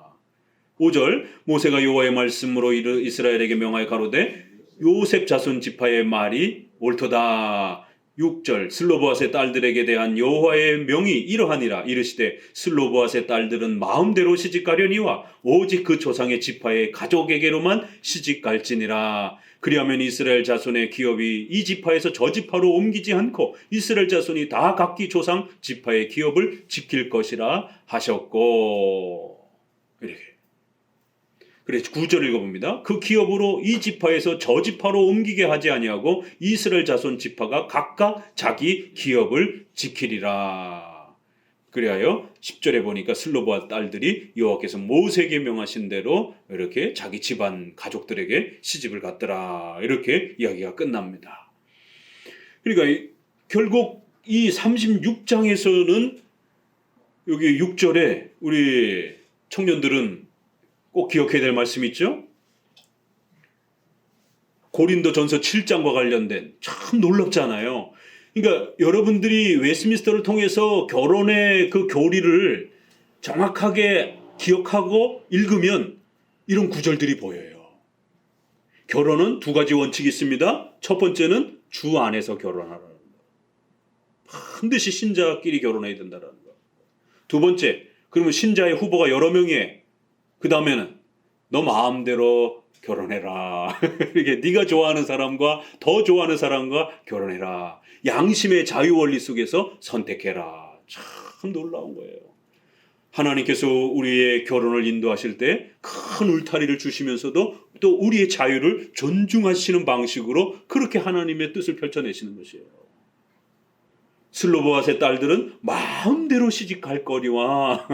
Speaker 1: 5절 모세가 여호와의 말씀으로 이스라엘에게 명하여 가로되 요셉 자손 지파의 말이 옳도다. 6절 슬로보아스의 딸들에게 대한 여호와의 명이 이러하니라. 이르시되 슬로보아스의 딸들은 마음대로 시집가려니와 오직 그 조상의 지파의 가족에게로만 시집갈지니라. 그리하면 이스라엘 자손의 기업이 이 지파에서 저 지파로 옮기지 않고 이스라엘 자손이 다 각기 조상 지파의 기업을 지킬 것이라 하셨고. 이렇게. 그래서 9절 읽어봅니다. 그 기업으로 이 지파에서 저 지파로 옮기게 하지 아니하고 이스라엘 자손 지파가 각각 자기 기업을 지키리라. 그리하여 10절에 보니까 슬로보아 딸들이 여호와께서 모세에게 명하신 대로 이렇게 자기 집안 가족들에게 시집을 갔더라. 이렇게 이야기가 끝납니다. 그러니까 결국 이 36장에서는 여기 6절에 우리 청년들은 꼭 기억해야 될 말씀이 있죠. 고린도전서 7장과 관련된 참 놀랍잖아요. 그러니까 여러분들이 웨스트민스터를 통해서 결혼의 그 교리를 정확하게 기억하고 읽으면 이런 구절들이 보여요. 결혼은 두 가지 원칙이 있습니다. 첫 번째는 주 안에서 결혼하라는 거. 반드시 신자끼리 결혼해야 된다는 거. 두 번째, 그러면 신자의 후보가 여러 명이에요. 그 다음에는 너 마음대로 결혼해라. 이게 네가 좋아하는 사람과 더 좋아하는 사람과 결혼해라. 양심의 자유 원리 속에서 선택해라. 참 놀라운 거예요. 하나님께서 우리의 결혼을 인도하실 때 큰 울타리를 주시면서도 또 우리의 자유를 존중하시는 방식으로 그렇게 하나님의 뜻을 펼쳐내시는 것이에요. 슬로보아의 딸들은 마음대로 시집갈 거리와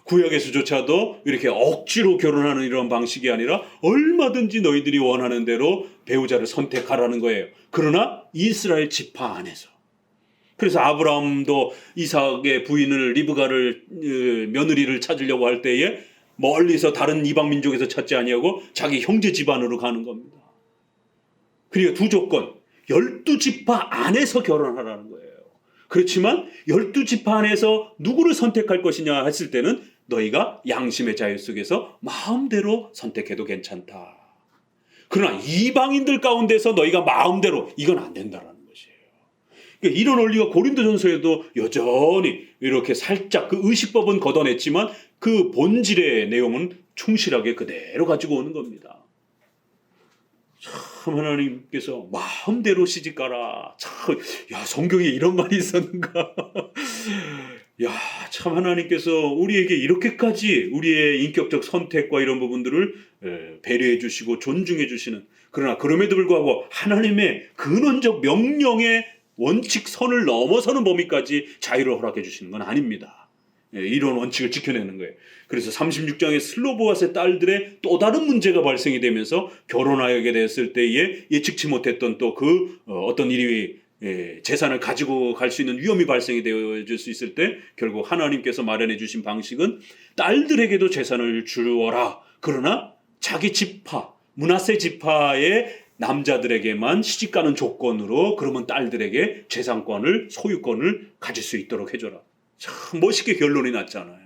Speaker 1: 구약에서조차도 이렇게 억지로 결혼하는 이런 방식이 아니라 얼마든지 너희들이 원하는 대로 배우자를 선택하라는 거예요. 그러나 이스라엘 지파 안에서. 그래서 아브라함도 이삭의 부인을 리브가를 며느리를 찾으려고 할 때에 멀리서 다른 이방 민족에서 찾지 아니하고 자기 형제 집안으로 가는 겁니다. 그리고 두 조건, 12지파 안에서 결혼하라는 거예요. 그렇지만 12지파 안에서 누구를 선택할 것이냐 했을 때는 너희가 양심의 자유 속에서 마음대로 선택해도 괜찮다. 그러나 이방인들 가운데서 너희가 마음대로 이건 안 된다라는 것이에요. 그러니까 이런 원리가 고린도전서에도 여전히 이렇게 살짝 그 의식법은 걷어냈지만 그 본질의 내용은 충실하게 그대로 가지고 오는 겁니다. 참 하나님께서 마음대로 시집가라. 참, 야, 성경에 이런 말이 있었는가? 야, 참 하나님께서 우리에게 이렇게까지 우리의 인격적 선택과 이런 부분들을 배려해 주시고 존중해 주시는, 그러나 그럼에도 불구하고 하나님의 근원적 명령의 원칙 선을 넘어서는 범위까지 자유를 허락해 주시는 건 아닙니다. 이런 원칙을 지켜내는 거예요. 그래서 36장의 슬로보아의 딸들의 또 다른 문제가 발생이 되면서 결혼하게 됐을 때에 예측치 못했던 또 그 어떤 일이 재산을 가지고 갈 수 있는 위험이 발생이 되어질 수 있을 때 결국 하나님께서 마련해 주신 방식은 딸들에게도 재산을 주어라. 그러나 자기 지파, 므낫세 지파의 남자들에게만 시집가는 조건으로 그러면 딸들에게 재산권을, 소유권을 가질 수 있도록 해줘라. 참 멋있게 결론이 났잖아요.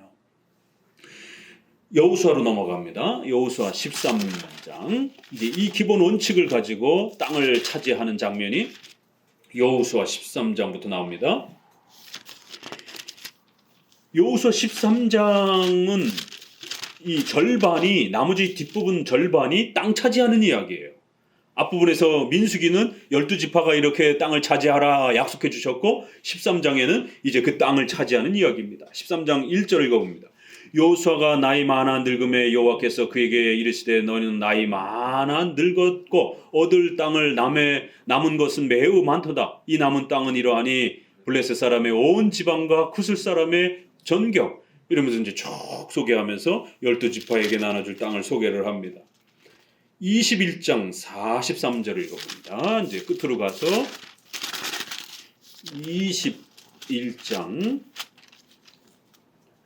Speaker 1: 여호수아로 넘어갑니다. 여호수아 13장. 이제 이 기본 원칙을 가지고 땅을 차지하는 장면이 여호수아 13장부터 나옵니다. 여호수아 13장은 이 절반이, 나머지 뒷부분 절반이 땅 차지하는 이야기예요. 앞부분에서 민수기는 12지파가 이렇게 땅을 차지하라 약속해 주셨고 13장에는 이제 그 땅을 차지하는 이야기입니다. 13장 1절 읽어봅니다. 여호수아가 나이 많아 늙음에 여호와께서 그에게 이르시되 너는 나이 많아 늙었고 얻을 땅을 남은 것은 매우 많도다. 이 남은 땅은 이러하니 블레셋 사람의 온 지방과 쿠슬 사람의 전경, 이러면서 이제 쭉 소개하면서 12지파에게 나눠줄 땅을 소개를 합니다. 21장 43절을 읽어봅니다. 이제 끝으로 가서 21장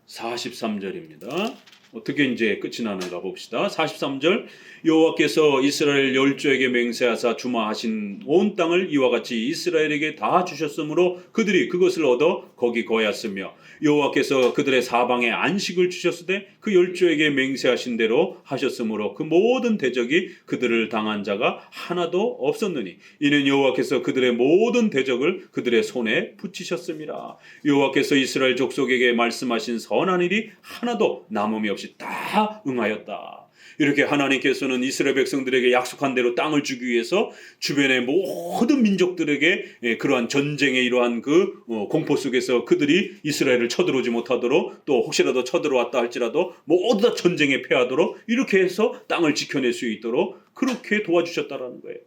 Speaker 1: 43절입니다. 어떻게 이제 끝이 나는가 봅시다. 43절. 여호와께서 이스라엘 열조에게 맹세하사 주마하신 온 땅을 이와 같이 이스라엘에게 다 주셨으므로 그들이 그것을 얻어 거기 거하였으며 여호와께서 그들의 사방에 안식을 주셨으되 그 열조에게 맹세하신 대로 하셨으므로 그 모든 대적이 그들을 당한 자가 하나도 없었느니 이는 여호와께서 그들의 모든 대적을 그들의 손에 붙이셨음이라. 여호와께서 이스라엘 족속에게 말씀하신 선한 일이 하나도 남음이 없이 다 응하였다. 이렇게 하나님께서는 이스라엘 백성들에게 약속한 대로 땅을 주기 위해서 주변의 모든 민족들에게 그러한 전쟁의 이러한 그 공포 속에서 그들이 이스라엘을 쳐들어오지 못하도록, 또 혹시라도 쳐들어왔다 할지라도 모두 다 전쟁에 패하도록 이렇게 해서 땅을 지켜낼 수 있도록 그렇게 도와주셨다라는 거예요.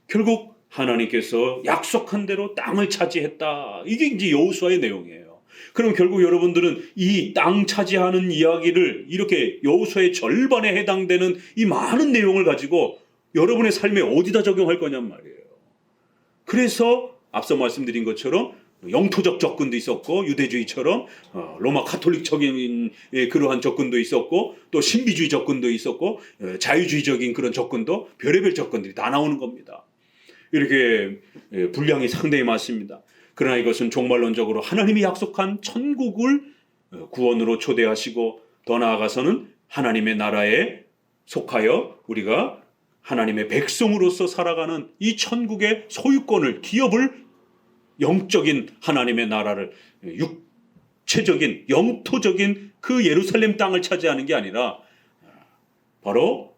Speaker 1: 결국 하나님께서 약속한 대로 땅을 차지했다. 이게 이제 여호수아의 내용이에요. 그럼 결국 여러분들은 이 땅 차지하는 이야기를 이렇게 여호수아의 절반에 해당되는 이 많은 내용을 가지고 여러분의 삶에 어디다 적용할 거냔 말이에요. 그래서 앞서 말씀드린 것처럼 영토적 접근도 있었고, 유대주의처럼 로마 카톨릭적인 그러한 접근도 있었고, 또 신비주의 접근도 있었고, 자유주의적인 그런 접근도, 별의별 접근들이 다 나오는 겁니다. 이렇게 분량이 상당히 많습니다. 그러나 이것은 종말론적으로 하나님이 약속한 천국을 구원으로 초대하시고, 더 나아가서는 하나님의 나라에 속하여 우리가 하나님의 백성으로서 살아가는 이 천국의 소유권을, 기업을, 영적인 하나님의 나라를, 육체적인 영토적인 그 예루살렘 땅을 차지하는 게 아니라 바로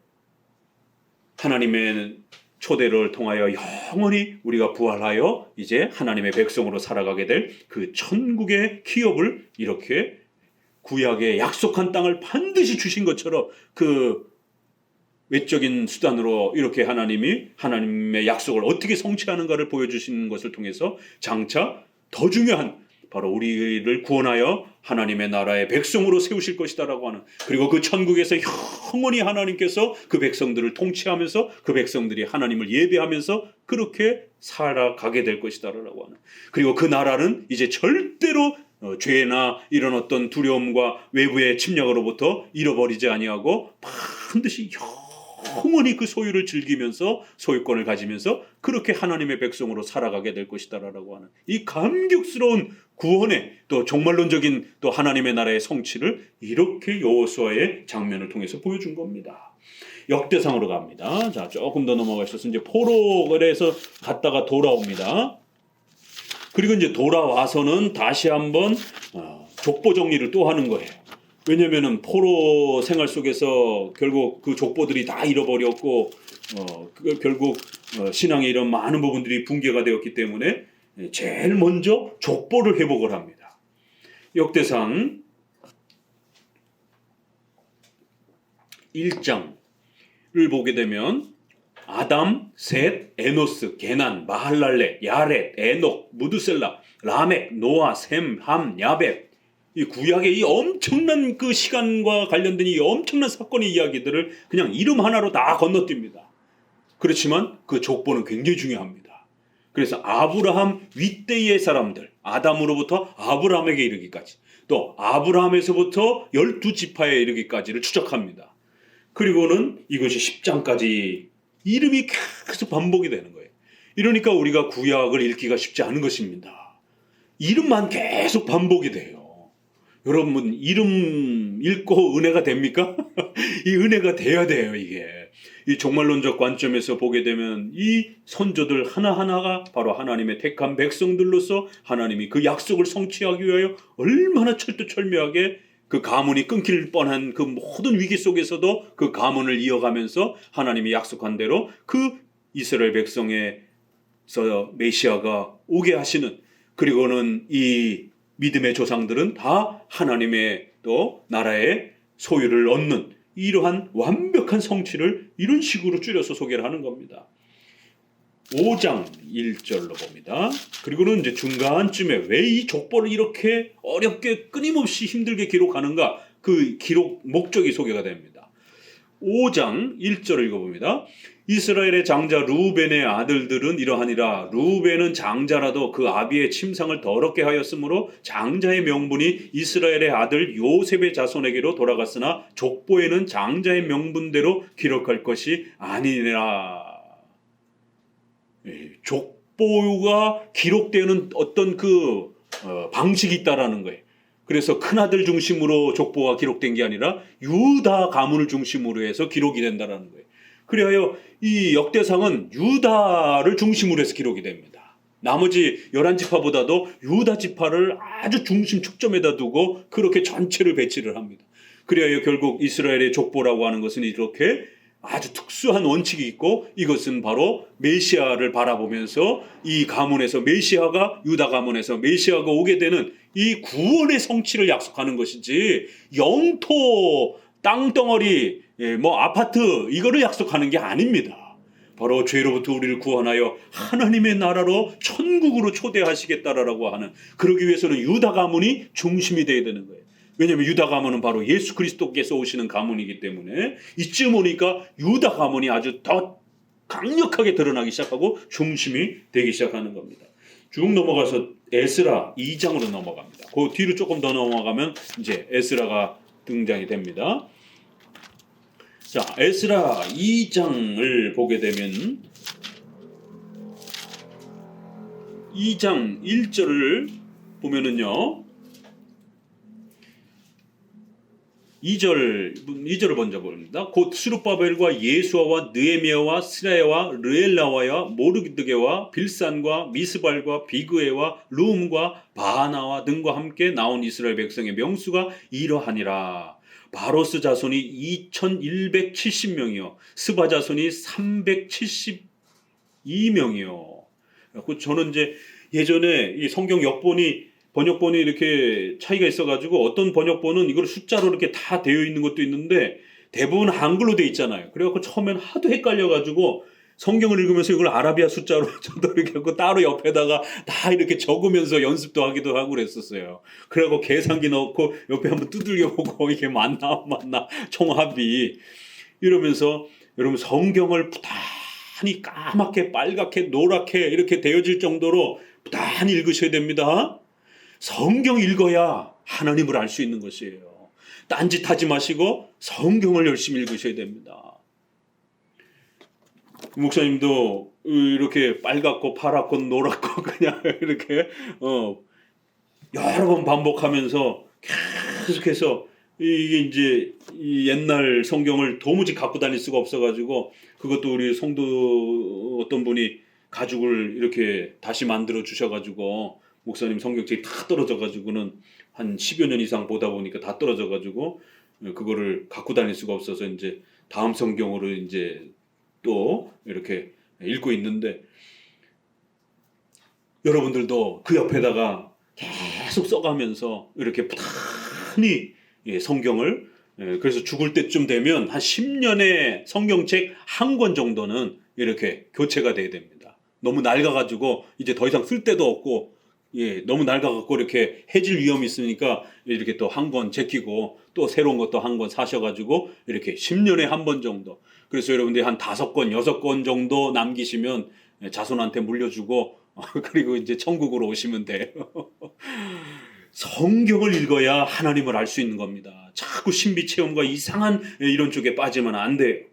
Speaker 1: 하나님의 초대를 통하여 영원히 우리가 부활하여 이제 하나님의 백성으로 살아가게 될 그 천국의 기업을, 이렇게 구약의 약속한 땅을 반드시 주신 것처럼 그 외적인 수단으로 이렇게 하나님이 하나님의 약속을 어떻게 성취하는가를 보여주시는 것을 통해서 장차 더 중요한, 바로 우리를 구원하여 하나님의 나라의 백성으로 세우실 것이다라고 하는, 그리고 그 천국에서 영원히 하나님께서 그 백성들을 통치하면서 그 백성들이 하나님을 예배하면서 그렇게 살아가게 될 것이다라고 하는, 그리고 그 나라는 이제 절대로 죄나 이런 어떤 두려움과 외부의 침략으로부터 잃어버리지 아니하고 반드시 영원히 그 소유를 즐기면서, 소유권을 가지면서 그렇게 하나님의 백성으로 살아가게 될 것이다라고 하는 이 감격스러운 구원의, 또 종말론적인 또 하나님의 나라의 성취를 이렇게 여호수아의 장면을 통해서 보여준 겁니다. 역대상으로 갑니다. 자, 조금 더 넘어가셔서 이제 포로에서 갔다가 돌아옵니다. 그리고 이제 돌아와서는 다시 한번 족보 정리를 또 하는 거예요. 왜냐면은 포로 생활 속에서 결국 그 족보들이 다 잃어버렸고, 결국 신앙의 이런 많은 부분들이 붕괴가 되었기 때문에 제일 먼저 족보를 회복을 합니다. 역대상 1장을 보게 되면 아담, 셋, 에노스, 게난, 마할랄레, 야렛, 에녹, 무드셀라, 라멕, 노아, 셈, 함, 야벳, 이 구약의 이 엄청난 그 시간과 관련된 이 엄청난 사건의 이야기들을 그냥 이름 하나로 다 건너뜁니다. 그렇지만 그 족보는 굉장히 중요합니다. 그래서 아브라함 윗대의 사람들, 아담으로부터 아브라함에게 이르기까지, 또 아브라함에서부터 12지파에 이르기까지를 추적합니다. 그리고는 이것이 10장까지 이름이 계속 반복이 되는 거예요. 이러니까 우리가 구약을 읽기가 쉽지 않은 것입니다. 이름만 계속 반복이 돼요. 여러분, 이름 읽고 은혜가 됩니까? 이 은혜가 돼야 돼요. 이게 이 종말론적 관점에서 보게 되면 이 선조들 하나하나가 바로 하나님의 택한 백성들로서 하나님이 그 약속을 성취하기 위하여 얼마나 철두철미하게 그 가문이 끊길 뻔한 그 모든 위기 속에서도 그 가문을 이어가면서 하나님이 약속한 대로 그 이스라엘 백성에서 메시아가 오게 하시는, 그리고는 이 믿음의 조상들은 다 하나님의 또 나라의 소유를 얻는 이러한 완벽한 성취를 이런 식으로 줄여서 소개를 하는 겁니다. 5장 1절로 봅니다. 그리고는 이제 중간쯤에 왜 이 족보를 이렇게 어렵게 끊임없이 힘들게 기록하는가, 그 기록 목적이 소개가 됩니다. 5장 1절을 읽어봅니다. 이스라엘의 장자 루벤의 아들들은 이러하니라. 루벤은 장자라도 그 아비의 침상을 더럽게 하였으므로 장자의 명분이 이스라엘의 아들 요셉의 자손에게로 돌아갔으나 족보에는 장자의 명분대로 기록할 것이 아니니라. 족보가 기록되는 어떤 그 방식이 있다라는 거예요. 그래서 큰아들 중심으로 족보가 기록된 게 아니라 유다 가문을 중심으로 해서 기록이 된다라는 거예요. 그리하여 이 역대상은 유다를 중심으로 해서 기록이 됩니다. 나머지 11지파보다도 유다 지파를 아주 중심 축점에다 두고 그렇게 전체를 배치를 합니다. 그리하여 결국 이스라엘의 족보라고 하는 것은 이렇게 아주 특수한 원칙이 있고, 이것은 바로 메시아를 바라보면서 이 가문에서 메시아가, 유다 가문에서 메시아가 오게 되는 이 구원의 성취를 약속하는 것이지, 영토, 땅덩어리, 뭐 아파트 이거를 약속하는 게 아닙니다. 바로 죄로부터 우리를 구원하여 하나님의 나라로 천국으로 초대하시겠다라고 하는, 그러기 위해서는 유다 가문이 중심이 되어야 되는 거예요. 왜냐하면 유다 가문은 바로 예수 그리스도께서 오시는 가문이기 때문에 이쯤 오니까 유다 가문이 아주 더 강력하게 드러나기 시작하고 중심이 되기 시작하는 겁니다. 쭉 넘어가서 에스라 2장으로 넘어갑니다. 그 뒤로 조금 더 넘어가면 이제 에스라가 등장이 됩니다. 자, 에스라 2장을 보게 되면 2장 1절을 보면은요, 2절을 먼저 봅니다. 곧 스룹바벨과 예수아와 느헤미야와 스라야와 르엘라와와 모르드게와 빌산과 미스발과 비그에와 룸과 바하나와 등과 함께 나온 이스라엘 백성의 명수가 이러하니라. 바로스 자손이 2170명이요 스바 자손이 372명이요. 저는 이제 예전에 이 성경 번역본이 이렇게 차이가 있어가지고 어떤 번역본은 이걸 숫자로 이렇게 다 되어 있는 것도 있는데 대부분 한글로 되어 있잖아요. 그래갖고 처음엔 하도 헷갈려가지고 성경을 읽으면서 이걸 아라비아 숫자로 저도 이렇게 하고 따로 옆에다가 다 이렇게 적으면서 연습도 하기도 하고 그랬었어요. 그래갖고 계산기 넣고 옆에 한번 두들겨보고 이게 맞나 총합이 이러면서, 여러분 성경을 부단히 까맣게 빨갛게 노랗게 이렇게 되어질 정도로 부단히 읽으셔야 됩니다. 성경 읽어야 하나님을 알 수 있는 것이에요. 딴짓하지 마시고 성경을 열심히 읽으셔야 됩니다. 목사님도 이렇게 빨갛고 파랗고 노랗고 그냥 이렇게 여러 번 반복하면서 계속해서 이게 이제 이 옛날 성경을 도무지 갖고 다닐 수가 없어가지고, 그것도 우리 성도 어떤 분이 가죽을 이렇게 다시 만들어 주셔가지고 목사님 성경책이 다 떨어져가지고는 한 10여 년 이상 보다 보니까 다 떨어져가지고 그거를 갖고 다닐 수가 없어서 이제 다음 성경으로 이제 또 이렇게 읽고 있는데, 여러분들도 그 옆에다가 계속 써가면서 이렇게 부단히 성경을, 그래서 죽을 때쯤 되면 한 10년의 성경책 한 권 정도는 이렇게 교체가 돼야 됩니다. 너무 낡아가지고 이제 더 이상 쓸 데도 없고, 너무 낡아갖고 이렇게 해질 위험이 있으니까 이렇게 또 한 권 제끼고 또 새로운 것도 한 권 사셔가지고 이렇게 10년에 한 번 정도. 그래서 여러분들이 한 5권, 6권 정도 남기시면 자손한테 물려주고 그리고 이제 천국으로 오시면 돼요. 성경을 읽어야 하나님을 알 수 있는 겁니다. 자꾸 신비 체험과 이상한 이런 쪽에 빠지면 안 돼요.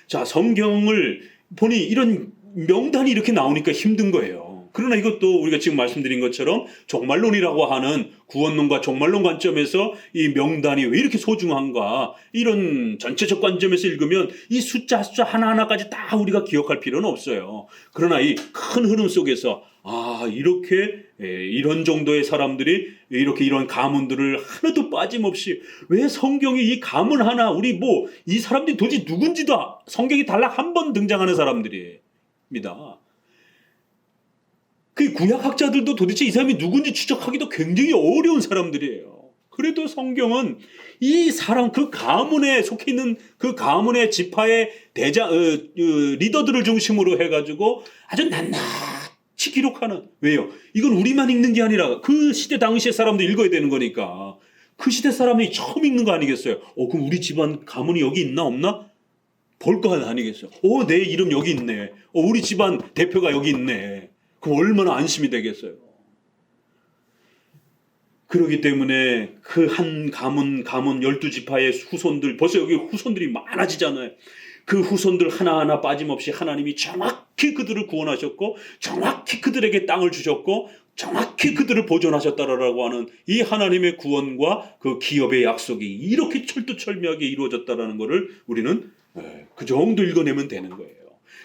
Speaker 1: 자, 성경을 보니 이런 명단이 이렇게 나오니까 힘든 거예요. 그러나 이것도 우리가 지금 말씀드린 것처럼 종말론이라고 하는 구원론과 종말론 관점에서 이 명단이 왜 이렇게 소중한가, 이런 전체적 관점에서 읽으면 이 숫자 하나하나까지 다 우리가 기억할 필요는 없어요. 그러나 이 큰 흐름 속에서 이렇게 이런 정도의 사람들이 이렇게 이런 가문들을 하나도 빠짐없이, 왜 성경이 이 가문 하나, 우리 이 사람들이 도대체 누군지도 성경이 단락 한 번 등장하는 사람들입니다. 그 구약학자들도 도대체 이 사람이 누군지 추적하기도 굉장히 어려운 사람들이에요. 그래도 성경은 이 사람, 그 가문에 속해 있는 그 가문의 지파의 리더들을 중심으로 해가지고 아주 낱낱이 기록하는, 왜요? 이건 우리만 읽는 게 아니라 그 시대 당시의 사람도 읽어야 되는 거니까 그 시대 사람이 처음 읽는 거 아니겠어요? 그럼 우리 집안 가문이 여기 있나 없나? 볼 거 아니겠어요? 내 이름 여기 있네. 우리 집안 대표가 여기 있네. 그럼 얼마나 안심이 되겠어요. 그렇기 때문에 그 한 가문 12지파의 후손들, 벌써 여기 후손들이 많아지잖아요. 그 후손들 하나하나 빠짐없이 하나님이 정확히 그들을 구원하셨고, 정확히 그들에게 땅을 주셨고, 정확히 그들을 보존하셨다라고 하는 이 하나님의 구원과 그 기업의 약속이 이렇게 철두철미하게 이루어졌다라는 것을 우리는 그 정도 읽어내면 되는 거예요.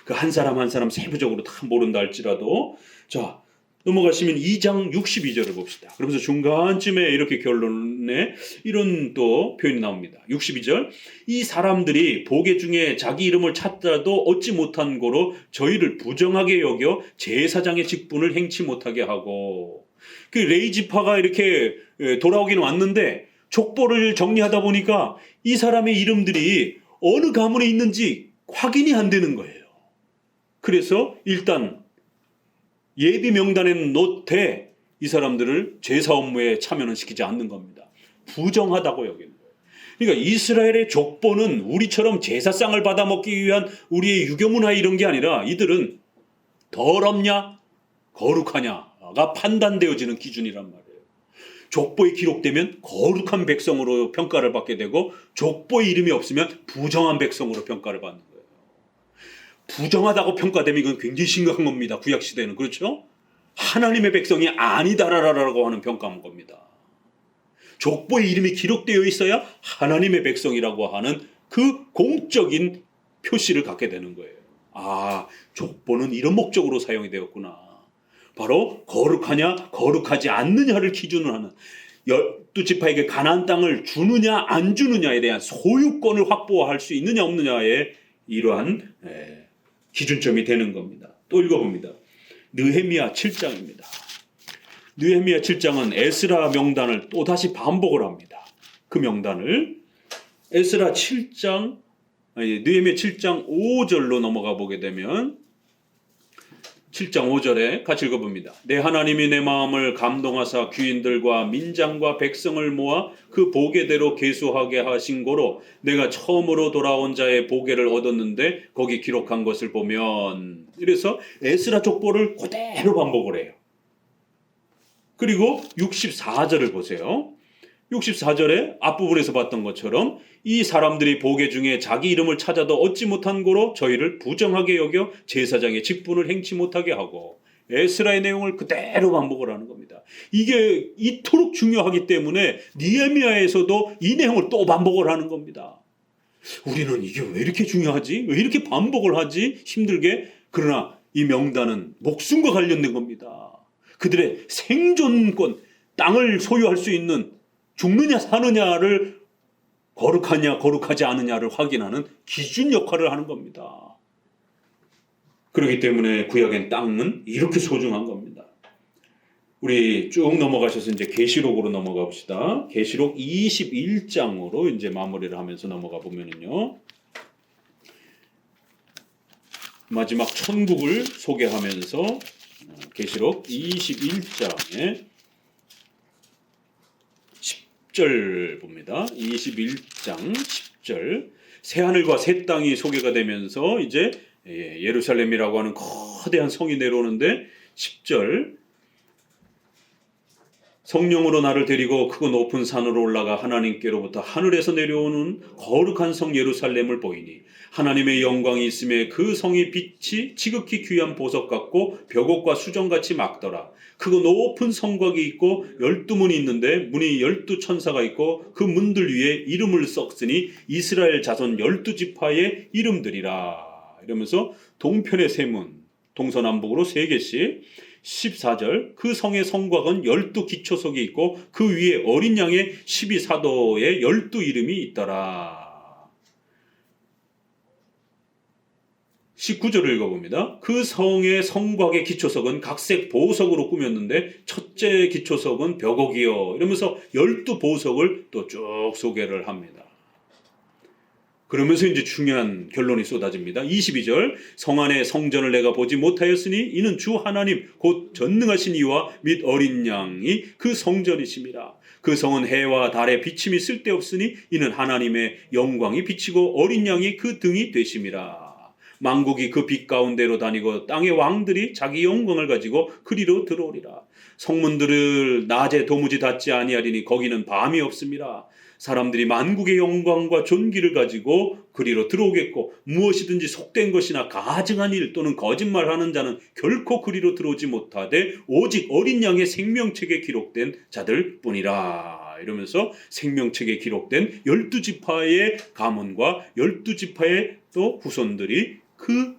Speaker 1: 그 한 사람 한 사람 세부적으로 다 모른다 할지라도. 자, 넘어가시면 2장 62절을 봅시다. 그러면서 중간쯤에 이렇게 결론에 이런 또 표현이 나옵니다. 62절. 이 사람들이 보게 중에 자기 이름을 찾더라도 얻지 못한 고로 저희를 부정하게 여겨 제사장의 직분을 행치 못하게 하고. 그 레위 지파가 이렇게 돌아오긴 왔는데 족보를 정리하다 보니까 이 사람의 이름들이 어느 가문에 있는지 확인이 안 되는 거예요. 그래서 일단 예비 명단에 놓되 이 사람들을 제사 업무에 참여는 시키지 않는 겁니다. 부정하다고 여기는 거예요. 그러니까 이스라엘의 족보는 우리처럼 제사상을 받아먹기 위한 우리의 유교문화 이런 게 아니라 이들은 더럽냐 거룩하냐가 판단되어지는 기준이란 말이에요. 족보에 기록되면 거룩한 백성으로 평가를 받게 되고 족보에 이름이 없으면 부정한 백성으로 평가를 받는 거예요. 부정하다고 평가되면 이건 굉장히 심각한 겁니다. 구약시대에는. 그렇죠? 하나님의 백성이 아니다라고 하는 평가한 겁니다. 족보에 이름이 기록되어 있어야 하나님의 백성이라고 하는 그 공적인 표시를 갖게 되는 거예요. 아, 족보는 이런 목적으로 사용이 되었구나. 바로 거룩하냐 거룩하지 않느냐를 기준으로 하는 12지파에게 가나안 땅을 주느냐 안 주느냐에 대한 소유권을 확보할 수 있느냐 없느냐의 이러한 기준점이 되는 겁니다. 또 읽어봅니다. 느헤미야 7장입니다. 느헤미야 7장은 에스라 명단을 또다시 반복을 합니다. 그 명단을 느헤미야 7장 5절로 넘어가 보게 되면 7장 5절에 같이 읽어봅니다. 내 하나님이 내 마음을 감동하사 귀인들과 민장과 백성을 모아 그 보게대로 계수하게 하신 고로 내가 처음으로 돌아온 자의 보게를 얻었는데 거기 기록한 것을 보면, 이래서 에스라 족보를 그대로 반복을 해요. 그리고 64절을 보세요. 64절에 앞부분에서 봤던 것처럼 이 사람들이 보게 중에 자기 이름을 찾아도 얻지 못한 고로 저희를 부정하게 여겨 제사장의 직분을 행치 못하게 하고, 에스라의 내용을 그대로 반복을 하는 겁니다. 이게 이토록 중요하기 때문에 느헤미야에서도 이 내용을 또 반복을 하는 겁니다. 우리는 이게 왜 이렇게 중요하지? 왜 이렇게 반복을 하지? 힘들게. 그러나 이 명단은 목숨과 관련된 겁니다. 그들의 생존권, 땅을 소유할 수 있는, 죽느냐 사느냐를 거룩하냐 거룩하지 않느냐를 확인하는 기준 역할을 하는 겁니다. 그렇기 때문에 구약엔 땅은 이렇게 소중한 겁니다. 우리 쭉 넘어가셔서 이제 계시록으로 넘어가 봅시다. 계시록 21장으로 이제 마무리를 하면서 넘어가 보면은요, 마지막 천국을 소개하면서 계시록 21장에 10절 봅니다. 21장 10절. 새하늘과 새 땅이 소개가 되면서 이제 예루살렘이라고 하는 거대한 성이 내려오는데 10절. 성령으로 나를 데리고 크고 높은 산으로 올라가 하나님께로부터 하늘에서 내려오는 거룩한 성 예루살렘을 보이니 하나님의 영광이 있음에 그 성이 빛이 지극히 귀한 보석 같고 벽옥과 수정같이 막더라. 크고 높은 성곽이 있고 12문이 있는데 문이 12천사가 있고 그 문들 위에 이름을 썼으니 이스라엘 자손 12지파의 이름들이라. 이러면서 동편의 세 문, 동서남북으로 3개씩. 14절. 그 성의 성곽은 12기초석이 있고 그 위에 어린 양의 12사도의 12이름이 있더라. 19절을 읽어봅니다. 그 성의 성곽의 기초석은 각색 보석으로 꾸몄는데 첫째 기초석은 벽옥이요. 이러면서 12보석을 또 쭉 소개를 합니다. 그러면서 이제 중요한 결론이 쏟아집니다. 22절. 성 안의 성전을 내가 보지 못하였으니 이는 주 하나님 곧 전능하신 이와 및 어린 양이 그 성전이심이라. 그 성은 해와 달의 비침이 쓸데없으니 이는 하나님의 영광이 비치고 어린 양이 그 등이 되심이라. 만국이 그 빛 가운데로 다니고 땅의 왕들이 자기 영광을 가지고 그리로 들어오리라. 성문들을 낮에 도무지 닫지 아니하리니 거기는 밤이 없음이라. 사람들이 만국의 영광과 존귀를 가지고 그리로 들어오겠고 무엇이든지 속된 것이나 가증한 일 또는 거짓말하는 자는 결코 그리로 들어오지 못하되 오직 어린 양의 생명책에 기록된 자들 뿐이라. 이러면서 생명책에 기록된 12지파의 가문과 12지파의 또 후손들이 그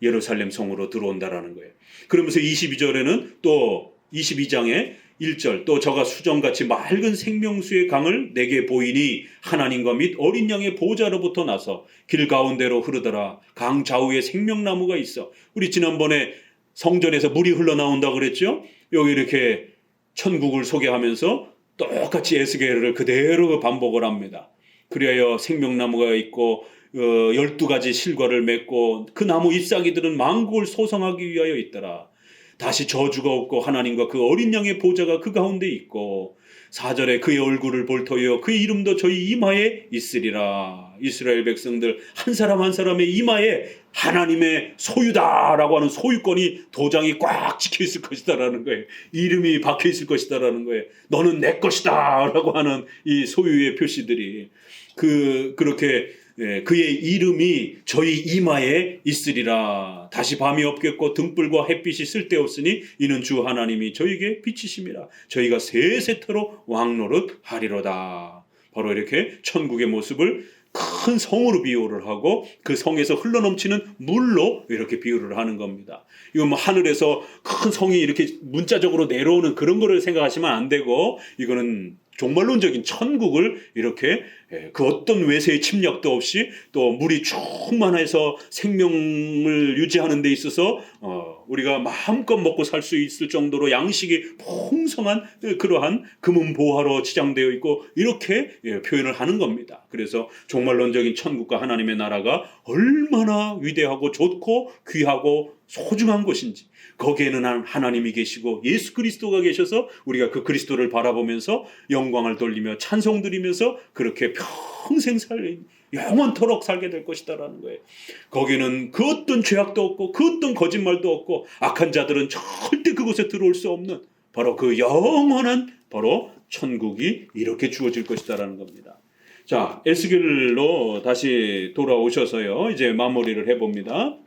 Speaker 1: 예루살렘 성으로 들어온다라는 거예요. 그러면서 22절에는 또 22장에 1절. 또 저가 수정같이 맑은 생명수의 강을 내게 보이니 하나님과 및 어린 양의 보좌로부터 나서 길 가운데로 흐르더라. 강 좌우에 생명나무가 있어. 우리 지난번에 성전에서 물이 흘러나온다고 그랬죠. 여기 이렇게 천국을 소개하면서 똑같이 에스겔을 그대로 반복을 합니다. 그리하여 생명나무가 있고 12가지 실과를 맺고 그 나무 잎사귀들은 만국을 소성하기 위하여 있더라. 다시 저주가 없고 하나님과 그 어린 양의 보좌가 그 가운데 있고 4절에 그의 얼굴을 볼 터여 그의 이름도 저희 이마에 있으리라. 이스라엘 백성들 한 사람 한 사람의 이마에 하나님의 소유다라고 하는 소유권이 도장이 꽉 찍혀 있을 것이다라는 거예요. 이름이 박혀 있을 것이다라는 거예요. 너는 내 것이다라고 하는 이 소유의 표시들이 그렇게 그의 이름이 저희 이마에 있으리라. 다시 밤이 없겠고 등불과 햇빛이 쓸데없으니 이는 주 하나님이 저에게 빛이심이라. 저희가 세세토록 왕노릇 하리로다. 바로 이렇게 천국의 모습을 큰 성으로 비유를 하고 그 성에서 흘러넘치는 물로 이렇게 비유를 하는 겁니다. 이건 뭐 하늘에서 큰 성이 이렇게 문자적으로 내려오는 그런 거를 생각하시면 안 되고, 이거는 종말론적인 천국을 이렇게 그 어떤 외세의 침략도 없이 또 물이 충만해서 생명을 유지하는 데 있어서 우리가 마음껏 먹고 살 수 있을 정도로 양식이 풍성한 그러한 금은보화로 치장되어 있고 이렇게 표현을 하는 겁니다. 그래서 종말론적인 천국과 하나님의 나라가 얼마나 위대하고 좋고 귀하고 소중한 것인지, 거기에는 하나님이 계시고 예수 그리스도가 계셔서 우리가 그 그리스도를 바라보면서 영광을 돌리며 찬송 드리면서 그렇게 평생 영원토록 살게 될 것이다라는 거예요. 거기는 그 어떤 죄악도 없고 그 어떤 거짓말도 없고 악한 자들은 절대 그곳에 들어올 수 없는 바로 그 영원한 바로 천국이 이렇게 주어질 것이다라는 겁니다. 자, 에스겔로 다시 돌아오셔서요, 이제 마무리를 해봅니다.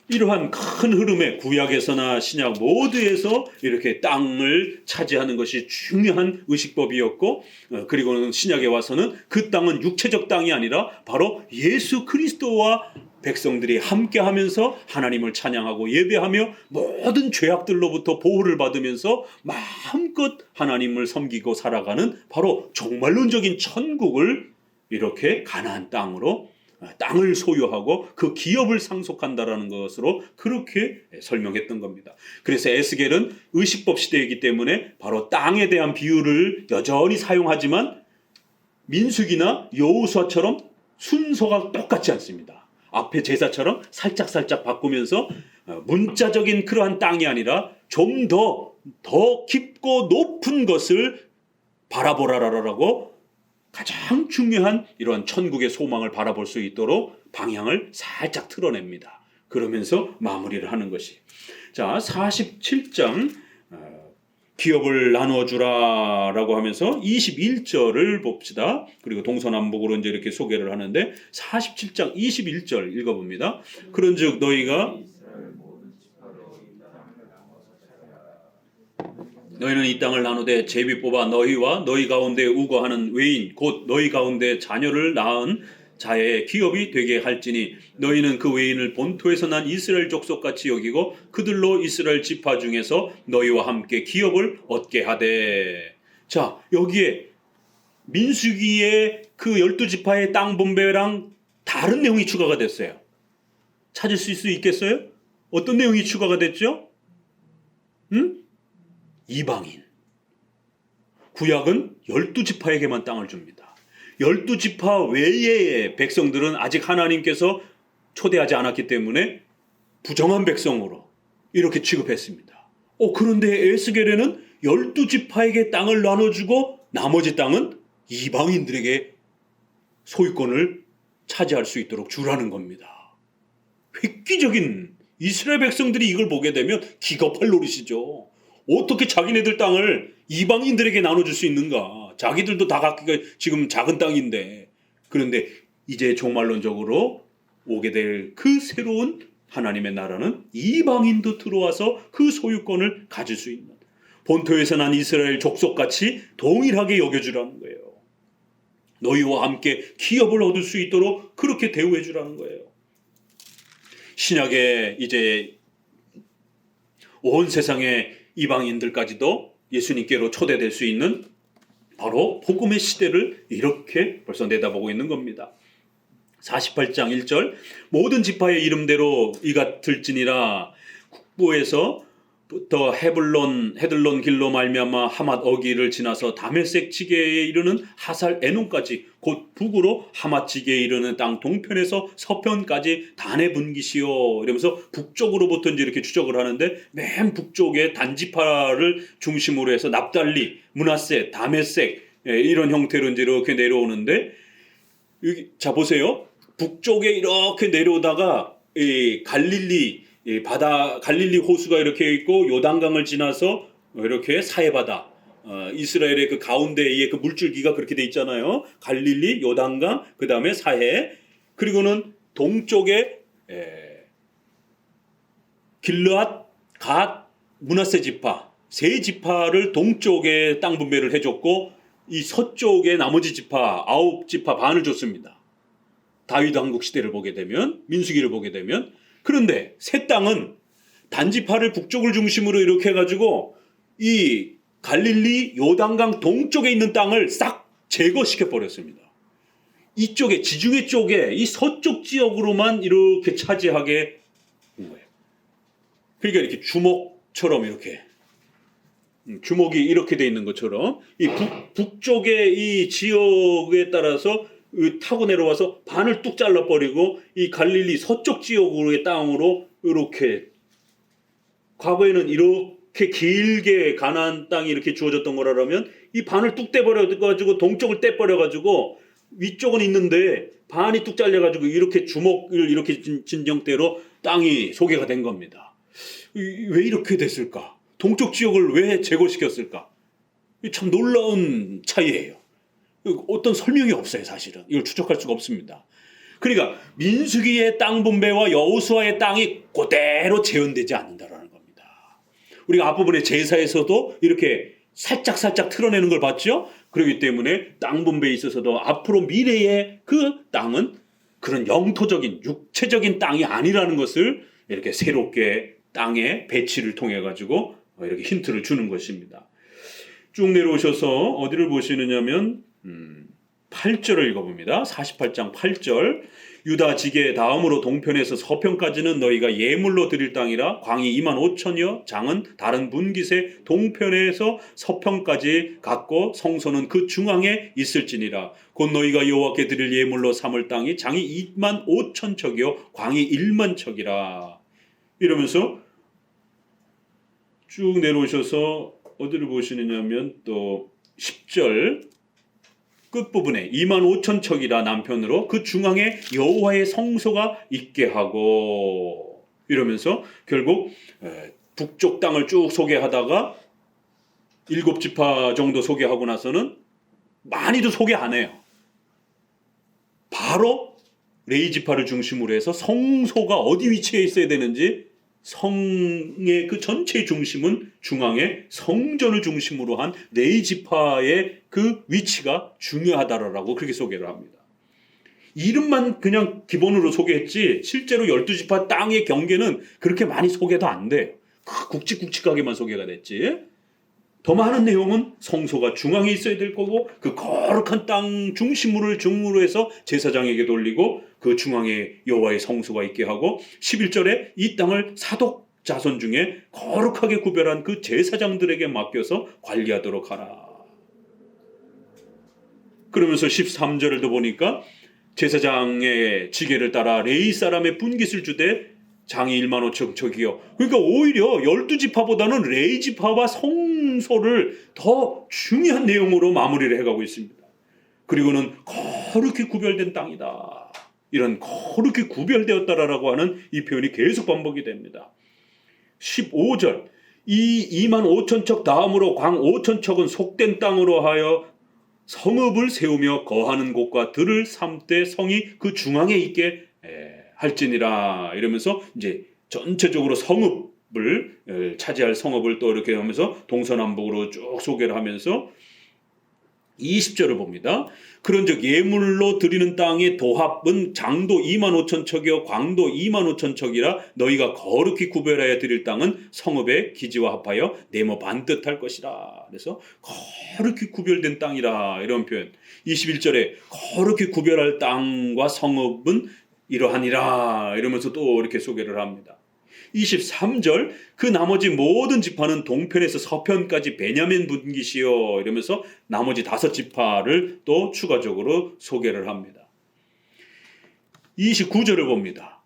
Speaker 1: 이러한 큰 흐름의 구약에서나 신약 모두에서 이렇게 땅을 차지하는 것이 중요한 의식법이었고, 그리고는 신약에 와서는 그 땅은 육체적 땅이 아니라 바로 예수 그리스도와 백성들이 함께하면서 하나님을 찬양하고 예배하며 모든 죄악들로부터 보호를 받으면서 마음껏 하나님을 섬기고 살아가는 바로 종말론적인 천국을 이렇게 가나안 땅으로 땅을 소유하고 그 기업을 상속한다라는 것으로 그렇게 설명했던 겁니다. 그래서 에스겔은 의식법 시대이기 때문에 바로 땅에 대한 비유를 여전히 사용하지만 민수기나 여호수아처럼 순서가 똑같지 않습니다. 앞에 제사처럼 살짝 바꾸면서 문자적인 그러한 땅이 아니라 좀 더 깊고 높은 것을 바라보라라고 가장 중요한 이러한 천국의 소망을 바라볼 수 있도록 방향을 살짝 틀어냅니다. 그러면서 마무리를 하는 것이, 자, 47장 기업을 나눠주라 라고 하면서 21절을 봅시다. 그리고 동서남북으로 이제 이렇게 소개를 하는데 47장 21절 읽어봅니다. 그런즉 너희는 이 땅을 나누되 제비 뽑아 너희와 너희 가운데 우거하는 외인 곧 너희 가운데 자녀를 낳은 자의 기업이 되게 할지니 너희는 그 외인을 본토에서 난 이스라엘 족속같이 여기고 그들로 이스라엘 지파 중에서 너희와 함께 기업을 얻게 하되. 자, 여기에 민수기의 그 12지파의 땅 분배랑 다른 내용이 추가가 됐어요. 찾을 수 있겠어요? 어떤 내용이 추가가 됐죠? 이방인. 구약은 12지파에게만 땅을 줍니다. 12지파 외의 백성들은 아직 하나님께서 초대하지 않았기 때문에 부정한 백성으로 이렇게 취급했습니다. 그런데 에스겔에는 12지파에게 땅을 나눠주고 나머지 땅은 이방인들에게 소유권을 차지할 수 있도록 주라는 겁니다. 획기적인, 이스라엘 백성들이 이걸 보게 되면 기겁할 노릇이죠. 어떻게 자기네들 땅을 이방인들에게 나눠줄 수 있는가? 자기들도 다 갖기가 지금 작은 땅인데. 그런데 이제 종말론적으로 오게 될 그 새로운 하나님의 나라는 이방인도 들어와서 그 소유권을 가질 수 있는, 본토에서 난 이스라엘 족속같이 동일하게 여겨주라는 거예요. 너희와 함께 기업을 얻을 수 있도록 그렇게 대우해 주라는 거예요. 신약에 이제 온 세상의 이방인들까지도 예수님께로 초대될 수 있는 바로 복음의 시대를 이렇게 벌써 내다보고 있는 겁니다. 48장 1절 모든 지파의 이름대로 이같을지니라. 국보에서 부터 헤들론 길로 말미암아 하맛 어기를 지나서 다메섹 지게에 이르는 하살 에논까지 곧 북으로 하맛 지게에 이르는 땅 동편에서 서편까지 단의 분기시요. 이러면서 북쪽으로부터 이제 이렇게 추적을 하는데 맨 북쪽에 단지파를 중심으로 해서 납달리, 므낫세, 다메섹 이런 형태로 이제 이렇게 내려오는데 여기 자 보세요. 북쪽에 이렇게 내려오다가 이 갈릴리 갈릴리 호수가 이렇게 있고 요단강을 지나서 이렇게 사해바다 이스라엘의 그 가운데에 그 물줄기가 그렇게 돼 있잖아요. 갈릴리, 요단강, 그 다음에 사해, 그리고는 동쪽에 길르앗, 갓, 므낫세 지파 세 지파를 동쪽에 땅 분배를 해줬고 이 서쪽에 나머지 지파 9지파 반을 줬습니다. 다윗 왕국 시대를 보게 되면 민수기를 보게 되면 그런데 새 땅은 단지파를 북쪽을 중심으로 이렇게 해가지고 이 갈릴리 요단강 동쪽에 있는 땅을 싹 제거시켜 버렸습니다. 이쪽에 지중해 쪽에 이 서쪽 지역으로만 이렇게 차지하게 한 거예요. 그러니까 이렇게 주먹처럼 이렇게 주먹이 이렇게 돼 있는 것처럼 이 북쪽의 이 지역에 따라서 타고 내려와서 반을 뚝 잘라버리고 이 갈릴리 서쪽 지역으로의 땅으로 이렇게 과거에는 이렇게 길게 가나안 땅이 이렇게 주어졌던 거라면 이 반을 뚝 떼버려가지고 동쪽을 떼버려가지고 위쪽은 있는데 반이 뚝 잘려가지고 이렇게 주먹을 이렇게 진정대로 땅이 소개가 된 겁니다. 왜 이렇게 됐을까? 동쪽 지역을 왜 제거시켰을까? 참 놀라운 차이예요. 어떤 설명이 없어요. 사실은 이걸 추적할 수가 없습니다. 그러니까 민수기의 땅 분배와 여호수아의 땅이 그대로 재현되지 않는다라는 겁니다. 우리가 앞부분에 제사에서도 이렇게 살짝 틀어내는 걸 봤죠. 그렇기 때문에 땅 분배에 있어서도 앞으로 미래의 그 땅은 그런 영토적인 육체적인 땅이 아니라는 것을 이렇게 새롭게 땅의 배치를 통해 가지고 이렇게 힌트를 주는 것입니다. 쭉 내려오셔서 어디를 보시느냐면 8절을 읽어봅니다. 48장 8절. 유다 지게 다음으로 동편에서 서편까지는 너희가 예물로 드릴 땅이라 광이 25,000여 장은 다른 분깃에 동편에서 서편까지 갖고 성소는 그 중앙에 있을지니라. 곧 너희가 여호와께 드릴 예물로 삼을 땅이 장이 25,000척이요 광이 10,000척이라. 이러면서 쭉 내려오셔서 어디를 보시느냐면 또 10절 끝부분에 25,000척이라 남편으로 그 중앙에 여호와의 성소가 있게 하고 이러면서 결국 북쪽 땅을 쭉 소개하다가 7지파 정도 소개하고 나서는 많이도 소개 안 해요. 바로 레위지파를 중심으로 해서 성소가 어디 위치해 있어야 되는지 성의 그 전체의 중심은 중앙에 성전을 중심으로 한 레위지파의 그 위치가 중요하다라고 그렇게 소개를 합니다. 이름만 그냥 기본으로 소개했지 실제로 12지파 땅의 경계는 그렇게 많이 소개도 안 돼요. 굵직굵직하게만 소개가 됐지. 더 많은 내용은 성소가 중앙에 있어야 될 거고 그 거룩한 땅 중심으로 해서 제사장에게 돌리고 그 중앙에 여호와의 성소가 있게 하고 11절에 이 땅을 사독 자손 중에 거룩하게 구별한 그 제사장들에게 맡겨서 관리하도록 하라. 그러면서 13절에도 보니까 제사장의 지계를 따라 레위 사람의 분깃을 주되 장이 15,000척이요. 그러니까 오히려 12지파보다는 레위지파와 성소를 더 중요한 내용으로 마무리를 해가고 있습니다. 그리고는 거룩히 구별된 땅이다. 이런 거룩히 구별되었다라고 하는 이 표현이 계속 반복이 됩니다. 15절 이 25,000척 다음으로 광 5,000척은 속된 땅으로 하여 성읍을 세우며 거하는 곳과 들을 삼되 성이 그 중앙에 있게 할지니라. 이러면서 이제 전체적으로 성읍을 차지할 성읍을 또 이렇게 하면서 동서남북으로 쭉 소개를 하면서 20절을 봅니다. 그런즉 예물로 드리는 땅의 도합은 장도 25,000척이요 광도 25,000척이라 너희가 거룩히 구별하여 드릴 땅은 성읍의 기지와 합하여 네모 반듯할 것이라. 그래서 거룩히 구별된 땅이라 이런 표현. 21절에 거룩히 구별할 땅과 성읍은 이러하니라 이러면서 또 이렇게 소개를 합니다. 23절 그 나머지 모든 지파는 동편에서 서편까지 베냐민 분깃이요 이러면서 나머지 5지파를 또 추가적으로 소개를 합니다. 29절을 봅니다.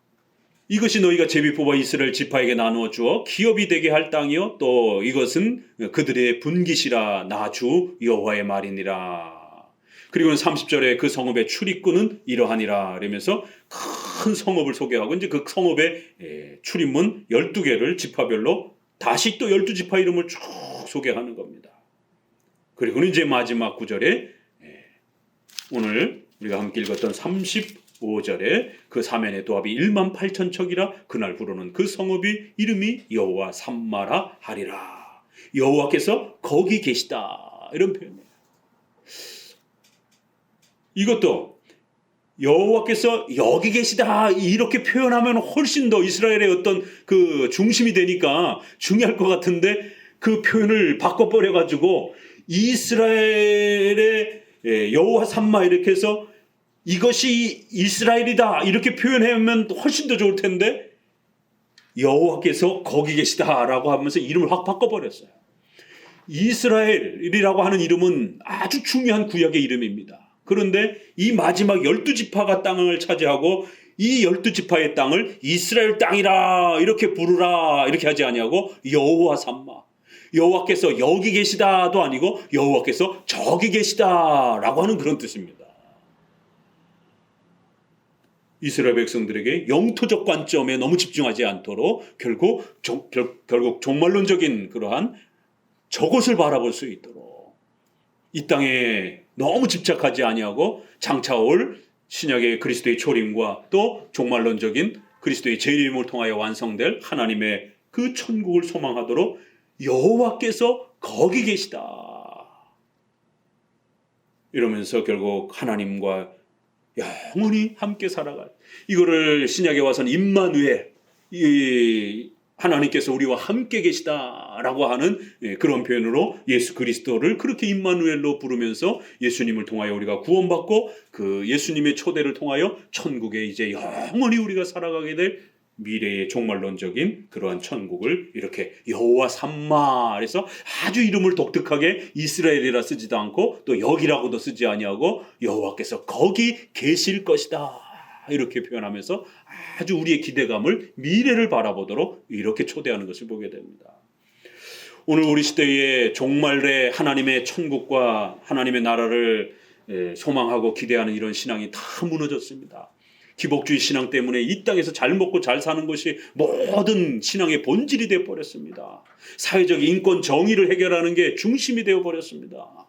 Speaker 1: 이것이 너희가 제비 뽑아 이스라엘 지파에게 나누어 주어 기업이 되게 할 땅이요 또 이것은 그들의 분깃이라 나 주 여호와의 말이니라. 그리고는 30절에 그 성읍의 출입구는 이러하니라 이러면서 큰 성읍을 소개하고 이제 그 성읍의 출입문 12개를 지파별로 다시 또 12지파 이름을 쭉 소개하는 겁니다. 그리고는 이제 마지막 구절에 오늘 우리가 함께 읽었던 35절에 그 사면의 도합이 1만 8천 척이라 그날 부르는 그 성읍이 이름이 여호와 삼마라 하리라. 여호와께서 거기 계시다 이런 표현이에요. 이것도 여호와께서 여기 계시다 이렇게 표현하면 훨씬 더 이스라엘의 어떤 그 중심이 되니까 중요할 것 같은데 그 표현을 바꿔버려 가지고 이스라엘의 여호와 삼마 이렇게 해서 이것이 이스라엘이다 이렇게 표현하면 훨씬 더 좋을 텐데 여호와께서 거기 계시다라고 하면서 이름을 확 바꿔버렸어요. 이스라엘이라고 하는 이름은 아주 중요한 구약의 이름입니다. 그런데 이 마지막 12지파가 땅을 차지하고 이 12지파의 땅을 이스라엘 땅이라 이렇게 부르라 이렇게 하지 아니하고 여호와 삼마 여호와께서 여기 계시다도 아니고 여호와께서 저기 계시다라고 하는 그런 뜻입니다. 이스라엘 백성들에게 영토적 관점에 너무 집중하지 않도록 결국 종말론적인 그러한 저것을 바라볼 수 있도록 이 땅에 너무 집착하지 아니하고 장차올 신약의 그리스도의 초림과 또 종말론적인 그리스도의 재림을 통하여 완성될 하나님의 그 천국을 소망하도록 여호와께서 거기 계시다 이러면서 결국 하나님과 영원히 함께 살아갈 이거를 신약에 와서는 임마누엘 하나님께서 우리와 함께 계시다라고 하는 그런 표현으로 예수 그리스도를 그렇게 임마누엘로 부르면서 예수님을 통하여 우리가 구원받고 그 예수님의 초대를 통하여 천국에 이제 영원히 우리가 살아가게 될 미래의 종말론적인 그러한 천국을 이렇게 여호와 삼마 그래서 아주 이름을 독특하게 이스라엘이라 쓰지도 않고 또 여기라고도 쓰지 아니하고 여호와께서 거기 계실 것이다 이렇게 표현하면서 아주 우리의 기대감을 미래를 바라보도록 이렇게 초대하는 것을 보게 됩니다. 오늘 우리 시대의 종말의 하나님의 천국과 하나님의 나라를 소망하고 기대하는 이런 신앙이 다 무너졌습니다. 기복주의 신앙 때문에 이 땅에서 잘 먹고 잘 사는 것이 모든 신앙의 본질이 되어버렸습니다. 사회적 인권 정의를 해결하는 게 중심이 되어버렸습니다.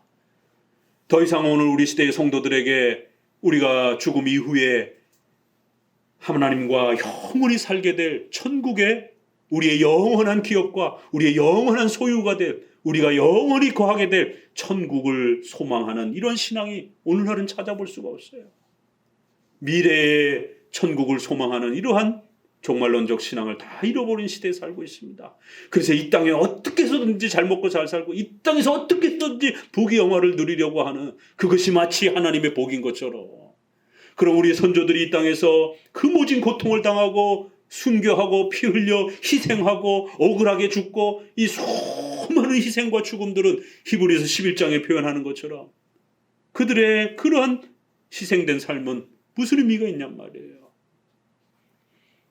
Speaker 1: 더 이상 오늘 우리 시대의 성도들에게 우리가 죽음 이후에 하나님과 영원히 살게 될 천국의 우리의 영원한 기업과 우리의 영원한 소유가 될 우리가 영원히 거하게 될 천국을 소망하는 이런 신앙이 오늘날은 찾아볼 수가 없어요. 미래의 천국을 소망하는 이러한 종말론적 신앙을 다 잃어버린 시대에 살고 있습니다. 그래서 이 땅에 어떻게 해서든지 잘 먹고 잘 살고 이 땅에서 어떻게 해서든지 복의 영화를 누리려고 하는 그것이 마치 하나님의 복인 것처럼 그럼 우리 선조들이 이 땅에서 그 모진 고통을 당하고 순교하고 피 흘려 희생하고 억울하게 죽고 이 수많은 희생과 죽음들은 히브리서 11장에 표현하는 것처럼 그들의 그러한 희생된 삶은 무슨 의미가 있냔 말이에요.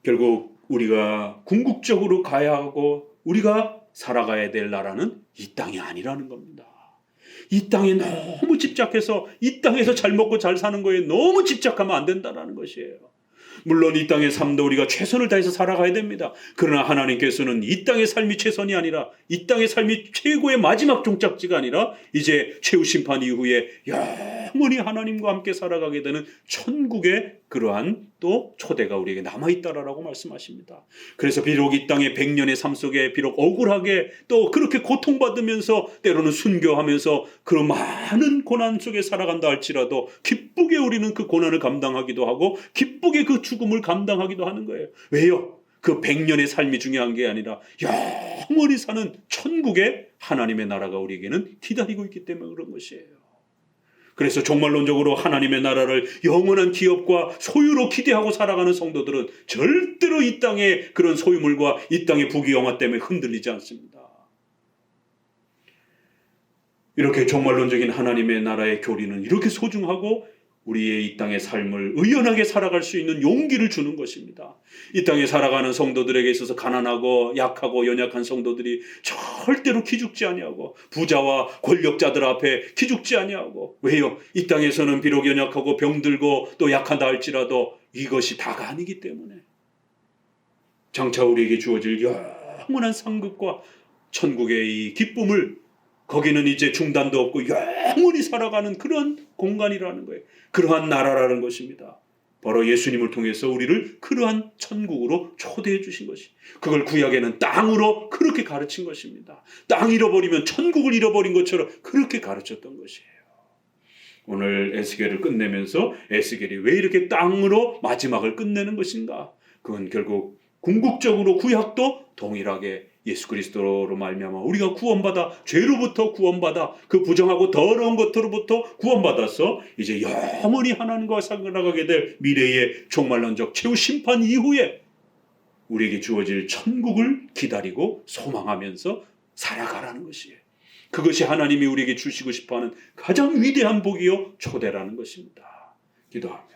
Speaker 1: 결국 우리가 궁극적으로 가야 하고 우리가 살아가야 될 나라는 이 땅이 아니라는 겁니다. 이 땅에 너무 집착해서 이 땅에서 잘 먹고 잘 사는 거에 너무 집착하면 안 된다는 것이에요. 물론 이 땅의 삶도 우리가 최선을 다해서 살아가야 됩니다. 그러나 하나님께서는 이 땅의 삶이 최선이 아니라 이 땅의 삶이 최고의 마지막 종착지가 아니라 이제 최후 심판 이후에 영원히 하나님과 함께 살아가게 되는 천국의 그러한 또 초대가 우리에게 남아있다라고 말씀하십니다. 그래서 비록 이 땅의 100년의 삶 속에 비록 억울하게 또 그렇게 고통받으면서 때로는 순교하면서 그런 많은 고난 속에 살아간다 할지라도 기쁘게 우리는 그 고난을 감당하기도 하고 기쁘게 그 죽음을 감당하기도 하는 거예요. 왜요? 그 100년의 삶이 중요한 게 아니라 영원히 사는 천국의 하나님의 나라가 우리에게는 기다리고 있기 때문에 그런 것이에요. 그래서 종말론적으로 하나님의 나라를 영원한 기업과 소유로 기대하고 살아가는 성도들은 절대로 이 땅의 그런 소유물과 이 땅의 부귀영화 때문에 흔들리지 않습니다. 이렇게 종말론적인 하나님의 나라의 교리는 이렇게 소중하고 우리의 이 땅의 삶을 의연하게 살아갈 수 있는 용기를 주는 것입니다. 이 땅에 살아가는 성도들에게 있어서 가난하고 약하고 연약한 성도들이 절대로 기죽지 아니하고 부자와 권력자들 앞에 기죽지 아니하고, 왜요? 이 땅에서는 비록 연약하고 병들고 또 약하다 할지라도 이것이 다가 아니기 때문에 장차 우리에게 주어질 영원한 상급과 천국의 이 기쁨을, 거기는 이제 중단도 없고 영원히 살아가는 그런 공간이라는 거예요. 그러한 나라라는 것입니다. 바로 예수님을 통해서 우리를 그러한 천국으로 초대해 주신 것이, 그걸 구약에는 땅으로 그렇게 가르친 것입니다. 땅 잃어버리면 천국을 잃어버린 것처럼 그렇게 가르쳤던 것이에요. 오늘 에스겔을 끝내면서 에스겔이 왜 이렇게 땅으로 마지막을 끝내는 것인가? 그건 결국 궁극적으로 구약도 동일하게 예수 그리스도로 말미암아 우리가 구원받아, 죄로부터 구원받아, 그 부정하고 더러운 것으로부터 구원받아서 이제 영원히 하나님과 살아가게 될 미래의 종말론적 최후 심판 이후에 우리에게 주어질 천국을 기다리고 소망하면서 살아가라는 것이에요. 그것이 하나님이 우리에게 주시고 싶어하는 가장 위대한 복이요 초대라는 것입니다. 기도합니다.